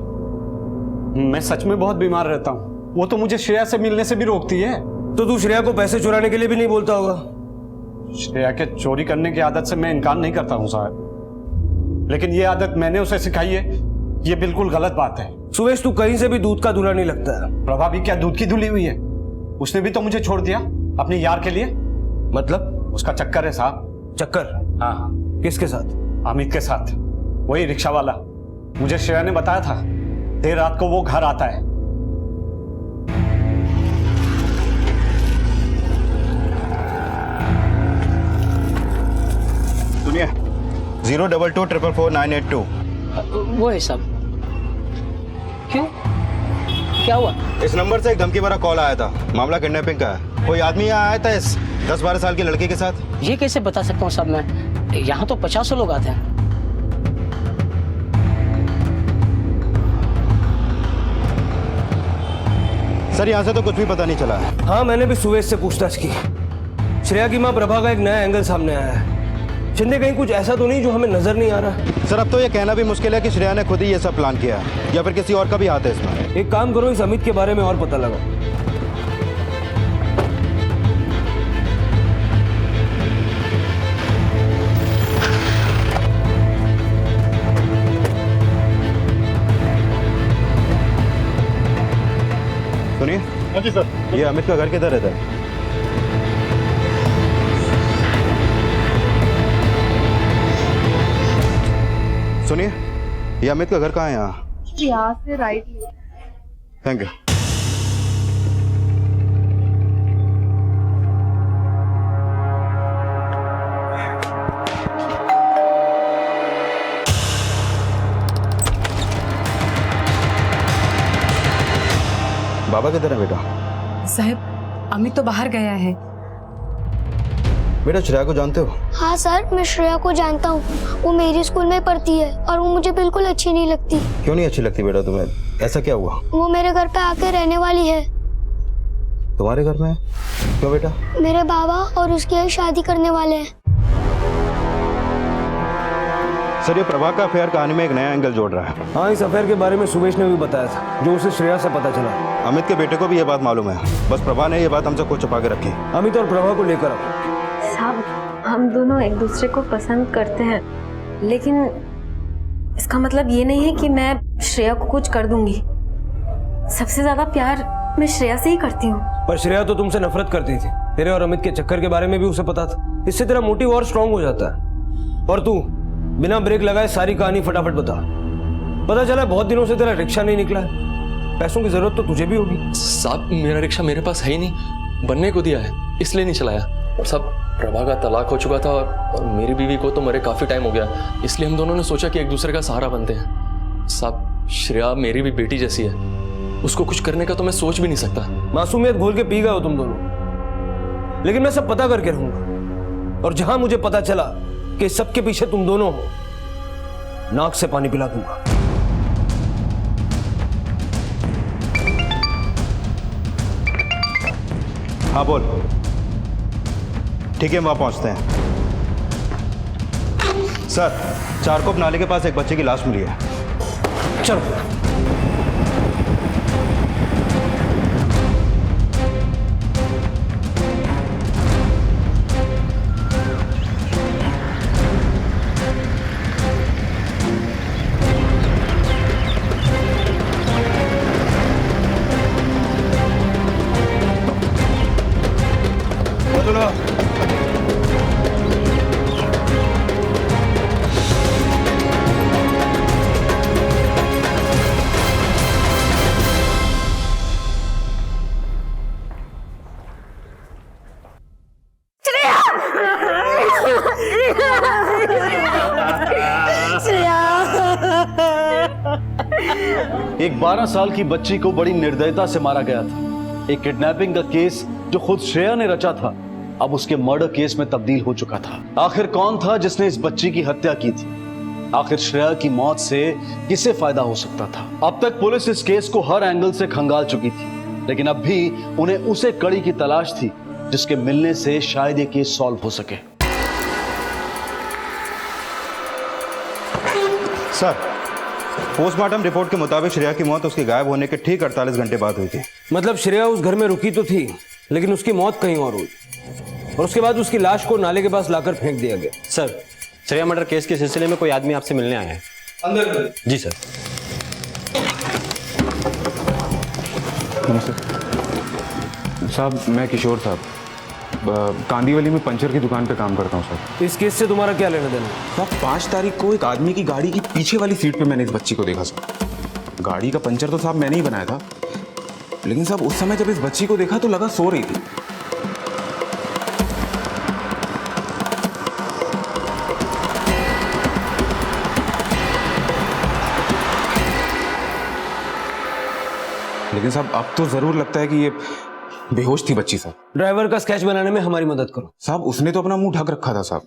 मैं सच में बहुत बीमार रहता हूँ। वो तो मुझे श्रेया से मिलने से भी रोकती है। तो तू श्रेया को पैसे चुराने के लिए भी नहीं बोलता होगा? श्रेया के चोरी करने की आदत से मैं इनकार नहीं करता हूँ साहब, लेकिन ये आदत मैंने उसे सिखाई है, ये बिल्कुल गलत बात है। सुवेश तू कहीं से भी दूध का दूल्हा नहीं लगता है। प्रभा भी क्या दूध की धुली हुई है? उसने भी तो मुझे छोड़ दिया अपने यार के लिए। मतलब? उसका चक्कर है साहब। चक्कर? हाँ। किसके साथ? अमित के साथ, वही रिक्शा वाला। मुझे श्रेया ने बताया था देर रात को वो घर आता है। 022444982। वो है साहब। क्यों, क्या हुआ? इस नंबर से एक धमकी भरा कॉल आया था। मामला किडनैपिंग का है। कोई आदमी यहाँ आया था इस 10-12 साल की लड़की के साथ। ये कैसे बता सकता हूँ साहब मैं? यहाँ तो 50 लोग आते हैं। सर यहाँ से तो कुछ भी पता नहीं चला है। हाँ, मैंने भी सुवेश से पूछताछ की। श्रेया की माँ प्रभा का एक नया एंगल सामने आया है। शिंदे कहीं कुछ ऐसा तो नहीं जो हमें नजर नहीं आ रहा? सर अब तो ये कहना भी मुश्किल है कि श्रेया ने खुद ही ये सब प्लान किया है या फिर किसी और का भी हाथ है इसमें। एक काम करो, इस अमित के बारे में और पता लगाओ। सुनिए। हाँ जी सर। ये अमित का घर किधर रहता है? सुनिए, ये अमित का घर कहाँ है? यहाँ से राइट। Thank you. बाबा किधर है बेटा? साहब, अमित तो बाहर गया है। बेटा श्रेया को जानते हो? हाँ सर, मैं श्रेया को जानता हूँ। वो मेरी स्कूल में पढ़ती है और वो मुझे बिल्कुल अच्छी नहीं लगती। क्यों नहीं अच्छी लगती बेटा तुम्हें? ऐसा क्या हुआ? वो मेरे घर पे आके रहने वाली है। तुम्हारे घर में? क्यों बेटा? मेरे बाबा और उसकी यही शादी करने वाले हैं। सर ये प्रभा का अफेयर कहानी में एक नया एंगल जोड़ रहा है। हाँ, इस अफेयर के बारे में सुवेश ने भी बताया था, जो उसे श्रेया से पता चला। अमित के बेटे को भी ये बात मालूम है, बस प्रभा ने ये बात हमसे खुद छुपा के रखी। अमित और प्रभा को लेकर आओ। साहब, हम दोनों एक दूसरे को पसंद करते हैं, लेकिन इसका मतलब ये नहीं है कि मैं श्रेया को कुछ कर दूंगी। सबसे ज्यादा प्यार मैं श्रेया से ही करती हूँ। पर श्रेया तो तुमसे नफरत करती थी। तेरे और अमित के चक्कर के बारे में भी उसे पता था। इससे तेरा मोटिव और स्ट्रांग हो जाता है। और तू बिना ब्रेक लगाए सारी कहानी फटाफट बता। पता चला बहुत दिनों से तेरा रिक्शा नहीं निकला है। पैसों की जरूरत तो तुझे भी होगी। साहब मेरा रिक्शा मेरे पास है ही नहीं, बनने को दिया है इसलिए नहीं चलाया। और साहब प्रभा का तलाक हो चुका था और मेरी बीवी को तो मरे काफी टाइम हो गया, इसलिए हम दोनों ने सोचा कि एक दूसरे का सहारा बनते हैं। साहब श्रेया मेरी भी बेटी जैसी है, उसको कुछ करने का तो मैं सोच भी नहीं सकता। मासूमियत घोल के पी गए हो तुम दोनों, लेकिन मैं सब पता करके रहूंगा। और जहां मुझे पता चला कि सबके पीछे तुम दोनों हो, नाक से पानी पिला दूंगा। हाँ बोल। ठीक है, वहां पहुंचते हैं। सर, चारकोप नाले के पास एक बच्चे की लाश मिली है। चलो। एक 12 साल की बच्ची को बड़ी निर्दयता से मारा गया था। एक किडनैपिंग का केस जो खुद श्रेया ने रचा था, अब उसके मर्डर केस में तब्दील हो चुका था। आखिर कौन था जिसने इस बच्ची की हत्या की थी? आखिर श्रेया की मौत से किसे फायदा हो सकता था? अब तक पुलिस इस केस को हर एंगल से खंगाल चुकी थी, लेकिन अब भी उन्हें उसे कड़ी की तलाश थी जिसके मिलने से शायद ये केस सॉल्व हो सके। सर, पोस्टमार्टम रिपोर्ट के मुताबिक श्रेया की मौत उसके गायब होने के ठीक 48 घंटे बाद हुई थी। मतलब श्रेया उस घर में रुकी तो थी, लेकिन उसकी मौत कहीं और हुई और उसके बाद उसकी लाश को नाले के पास लाकर फेंक दिया गया। सर, श्रेया मर्डर केस के सिलसिले में कोई आदमी आपसे मिलने आया है। अंदर। जी सर। नमस्ते साहब, मैं किशोर साहब कांदीवली में पंचर की दुकान पे काम करता हूँ सर। इस केस से तुम्हारा क्या लेना देना? साहब 5 तारीख को एक आदमी की गाड़ी की पीछे वाली सीट पे मैंने इस बच्ची को देखा सर। गाड़ी का पंचर तो साहब मैंने ही बनाया था, लेकिन साहब उस समय जब इस बच्ची को देखा तो लगा सो रही थी। लेकिन साहब अब तो जरूर लगता है कि ये बेहोश थी बच्ची साहब। ड्राइवर का स्केच बनाने में हमारी मदद करो। साहब उसने तो अपना मुंह ढक रखा था साहब,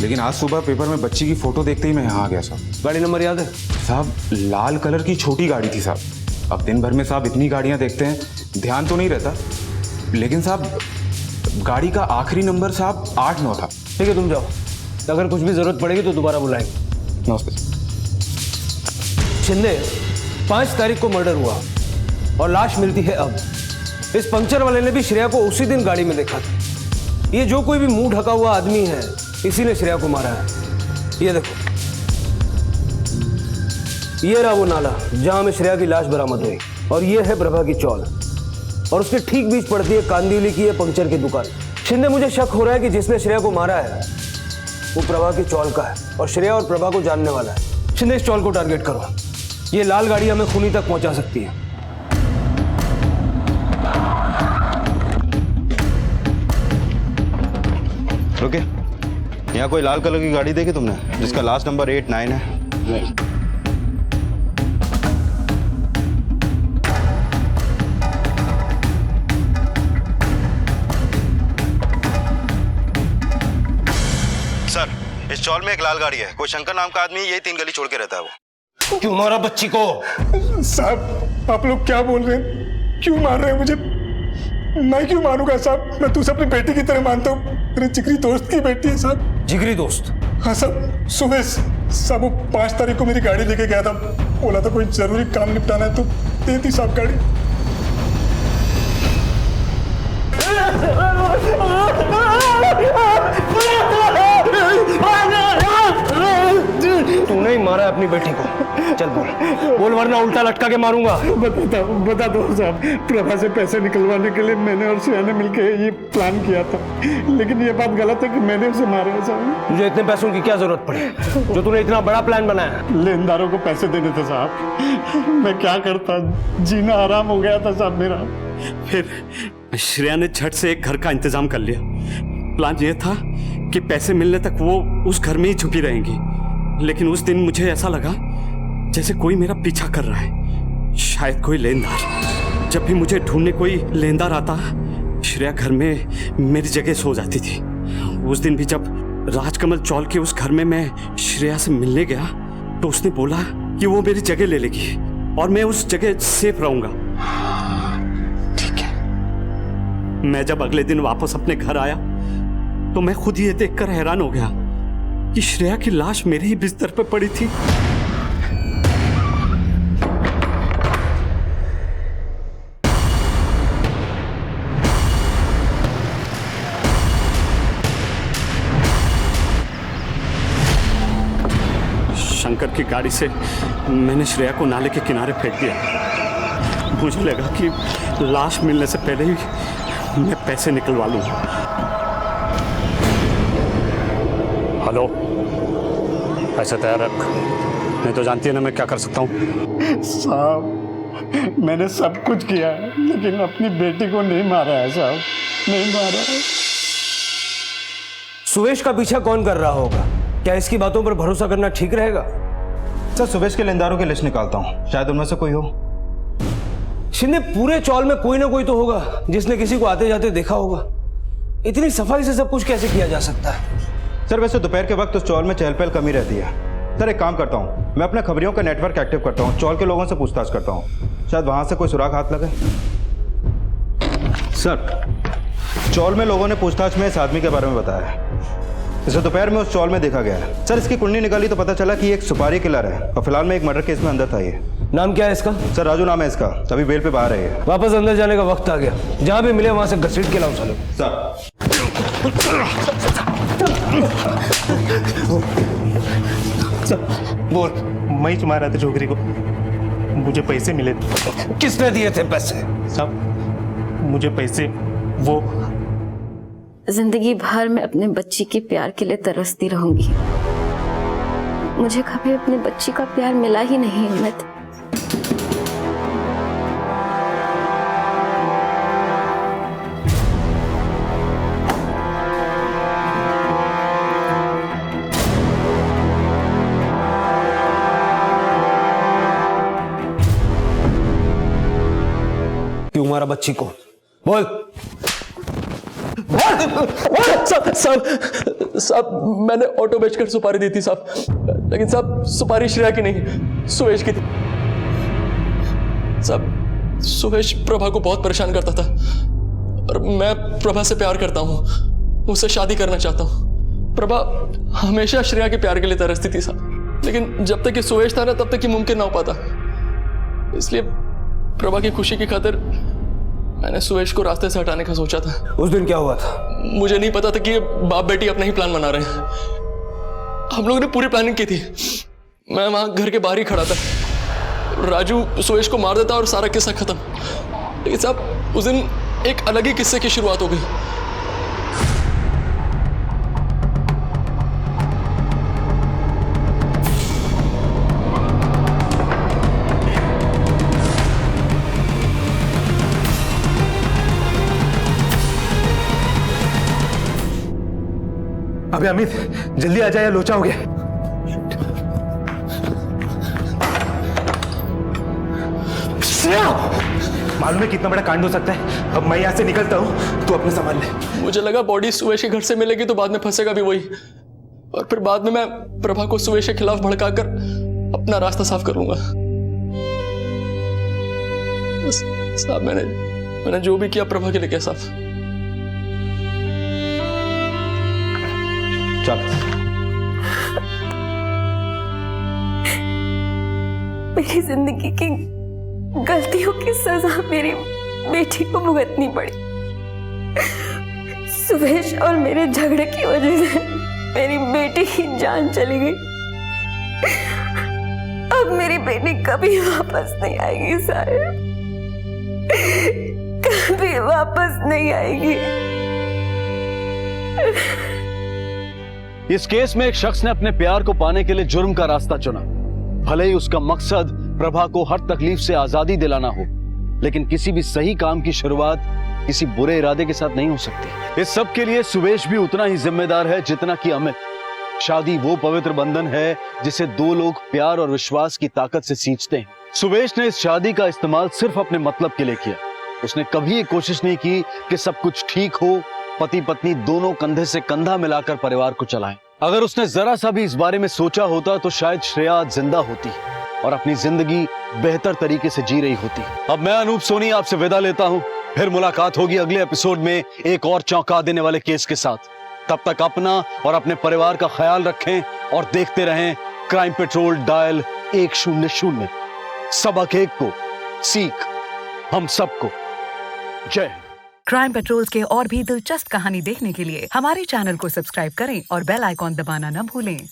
लेकिन आज सुबह पेपर में बच्ची की फोटो देखते ही मैं यहाँ आ गया साहब। गाड़ी नंबर याद है? साहब लाल कलर की छोटी गाड़ी थी साहब। अब दिन भर में साहब इतनी गाड़ियां देखते हैं, ध्यान तो नहीं रहता, लेकिन साहब गाड़ी का आखिरी नंबर साहब 8-9 था। ठीक है तुम जाओ, अगर कुछ भी जरूरत पड़ेगी तो दोबारा बुलाएंगे। नमस्ते। शिंदे 5 तारीख को मर्डर हुआ और लाश मिलती है अब। इस पंक्चर वाले ने भी श्रेया को उसी दिन गाड़ी में देखा था। ये जो कोई भी मुंह ढका हुआ आदमी है, इसी ने श्रेया को मारा है। ये देखो, ये रहा वो नाला जहां में श्रेया की लाश बरामद हुई, और ये है प्रभा की चौल, और उसके ठीक बीच पड़ती है कांदिवली की ये पंक्चर की दुकान। शिंदे मुझे शक हो रहा है कि जिसने श्रेया को मारा है वो प्रभा की चौल का है, और श्रेया और प्रभा को जानने वाला है। शिंदे इस चौल को टारगेट करो, ये लाल गाड़ी हमें खूनी तक पहुंचा सकती है। रुके, यहाँ कोई लाल कलर की गाड़ी देखी तुमने जिसका लास्ट नंबर 8-9 है? नहीं। सर, इस चौल में एक लाल गाड़ी है, कोई शंकर नाम का आदमी यही 3 गली छोड़ के रहता है। वो क्यों मारा बच्ची को? साहब आप लोग क्या बोल रहे हैं? क्यों मार रहे हैं मुझे? मैं क्यों मारूंगा साहब? मैं तो उसे अपनी बेटी की तरह मानता हूँ, मेरे जिगरी दोस्त की बेटी है साहब। जिगरी दोस्त? हाँ साहब, सुबह साहब वो 5 तारीख को मेरी गाड़ी लेके गया था, बोला था कोई जरूरी काम निपटाना है तो दे दी साहब गाड़ी। तूने ही मारा है अपनी बेटी को। चल बोल वरना उल्टा लटका के मारूंगा। बता दो साहब, प्रभा से पैसे निकलवाने के लिए मैंने और श्रेया ने मिलकर ये प्लान किया था, लेकिन ये बात गलत है कि मैंने उसे मारा है साहब। तुझे इतने पैसों की क्या जरूरत पड़ी जो तूने इतना बड़ा प्लान बनाया? लेनदारों को पैसे देने थे साहब, मैं क्या करता, जीना आराम हो गया था साहब मेरा। फिर श्रेया ने झट से एक घर का इंतजाम कर लिया। प्लान ये था कि पैसे मिलने तक वो उस घर में ही छुपी रहेंगी, लेकिन उस दिन मुझे ऐसा लगा जैसे कोई मेरा पीछा कर रहा है, शायद कोई लेनदार। जब भी मुझे ढूंढने कोई लेनदार आता, श्रेया घर में मेरी जगह सो जाती थी। उस दिन भी जब राजकमल चौल के उस घर में मैं श्रेया से मिलने गया तो उसने बोला कि वो मेरी जगह ले लेगी और मैं उस जगह सेफ रहूंगा। ठीक है। मैं जब अगले दिन वापस अपने घर आया तो मैं खुद ये देखकर हैरान हो गया कि श्रेया की लाश मेरे ही बिस्तर पर पड़ी थी। शंकर की गाड़ी से मैंने श्रेया को नाले के किनारे फेंक दिया। मुझे लगा कि लाश मिलने से पहले ही मैं पैसे निकलवा लूंगा। हेलो, पैसे तैयार रख, नहीं तो जानती है ना मैं क्या कर सकता हूँ। साहब मैंने सब कुछ किया है, लेकिन अपनी बेटी को नहीं मारा है साहब, नहीं मारा है। सुवेश का पीछा कौन कर रहा होगा? क्या इसकी बातों पर भरोसा करना ठीक रहेगा? सर, सुवेश के लेनदारों की लिस्ट निकालता हूँ, शायद उनमें से कोई हो। शिंदे, पूरे चौल में कोई ना कोई तो होगा जिसने किसी को आते जाते देखा होगा। इतनी सफाई से सब कुछ कैसे किया जा सकता है? सर, वैसे दोपहर के वक्त उस चौल में चहल पहल कमी रहती है। सर, एक काम करता हूँ, मैं अपने खबरियों का नेटवर्क एक्टिव करता हूँ, चौल के लोगों से पूछताछ करता हूँ, शायद वहां से कोई सुराग हाथ लगे। सर, चौल में लोगों ने पूछताछ में इस आदमी के बारे में बताया है, इसे दोपहर में उस चौल में देखा गया है। सर, इसकी कुंडली निकाली तो पता चला कि एक सुपारी किलर है और फिलहाल में एक मर्डर केस में अंदर था। ये नाम क्या है इसका? सर, राजू नाम है इसका, अभी बेल पे बाहर है। वापस अंदर जाने का वक्त आ गया, जहां भी मिले वहां से घसीट के लाओ सालों। सर बोल, मैं ही मारा था छोकरी को, मुझे पैसे मिले थे। किसने दिए थे पैसे? साहब मुझे पैसे वो जिंदगी भर मैं अपने बच्ची के प्यार के लिए तरसती रहूंगी। मुझे कभी अपने बच्ची का प्यार मिला ही नहीं अमित। बच्ची को? बोल। साहब मैंने ऑटो बेचकर सुपारी दी थी साहब, लेकिन साहब सुपारी श्रेया की नहीं, सुवेश की थी। साहब सुवेश प्रभा को बहुत परेशान करता था और मैं प्रभा से प्यार करता हूँ, उससे शादी करना चाहता हूँ। प्रभा हमेशा श्रेया के प्यार के लिए तरसती थी साहब, लेकिन जब तक ये सुवेश था ना तब तक ये मुमकिन ना हो पाता। इसलिए प्रभा की खुशी की खातिर मैंने सुवेश को रास्ते से हटाने का सोचा था। उस दिन क्या हुआ था? मुझे नहीं पता था कि ये बाप बेटी अपना ही प्लान बना रहे हैं। हम लोगों ने पूरी प्लानिंग की थी। मैं वहां घर के बाहर ही खड़ा था, राजू सुवेश को मार देता और सारा किस्सा खत्म। लेकिन साहब उस दिन एक अलग ही किस्से की शुरुआत हो गई। अबे अमित जल्दी आ जाए या लोचा हो गया। मालूम है कितना बड़ा कांड हो सकता है। अब मैं यहाँ से निकलता हूँ, तू अपने संभाल ले। मुझे लगा बॉडी सुवेश के घर से मिलेगी तो बाद में फंसेगा भी वही, और फिर बाद में मैं प्रभा को सुवेश के खिलाफ भड़काकर अपना रास्ता साफ कर लूंगा। साहब मैंने जो भी किया प्रभा के लिए किया साहब। चल। मेरी जिंदगी की गलतियों की सजा मेरी बेटी को भुगतनी पड़ी। सुवेश और मेरे झगड़े की वजह से मेरी बेटी की जान चली गई। अब मेरी बेटी कभी वापस नहीं आएगी साहिब, कभी वापस नहीं आएगी। इस केस में एक शख्स ने अपने प्यार को पाने के लिए जुर्म का रास्ता चुना। भले ही उसका मकसद प्रभा को हर तकलीफ से आजादी दिलाना हो, लेकिन किसी भी सही काम की शुरुआत किसी बुरे इरादे के साथ नहीं हो सकती। इस सब के लिए सुवेश भी उतना ही जिम्मेदार है जितना कि अमित। शादी वो पवित्र बंधन है जिसे दो लोग प्यार और विश्वास की ताकत से सींचते हैं। सुवेश ने इस शादी का इस्तेमाल सिर्फ अपने मतलब के लिए किया। उसने कभी ये कोशिश नहीं की कि सब कुछ ठीक हो, पति पत्नी दोनों कंधे से कंधा मिलाकर परिवार को चलाएं। अगर उसने जरा सा भी इस बारे में सोचा होता तो शायद श्रेया जिंदा होती और अपनी जिंदगी बेहतर तरीके से जी रही होती। अब मैं अनूप सोनी आपसे विदा लेता हूं, फिर मुलाकात होगी अगले एपिसोड में एक और चौंका देने वाले केस के साथ। तब तक अपना और अपने परिवार का ख्याल रखें और देखते रहें क्राइम पेट्रोल डायल 100। सबक एक को, सीख हम सबको। जय हिंद। क्राइम पेट्रोल के और भी दिलचस्प कहानी देखने के लिए हमारे चैनल को सब्सक्राइब करें और बेल आइकॉन दबाना न भूलें।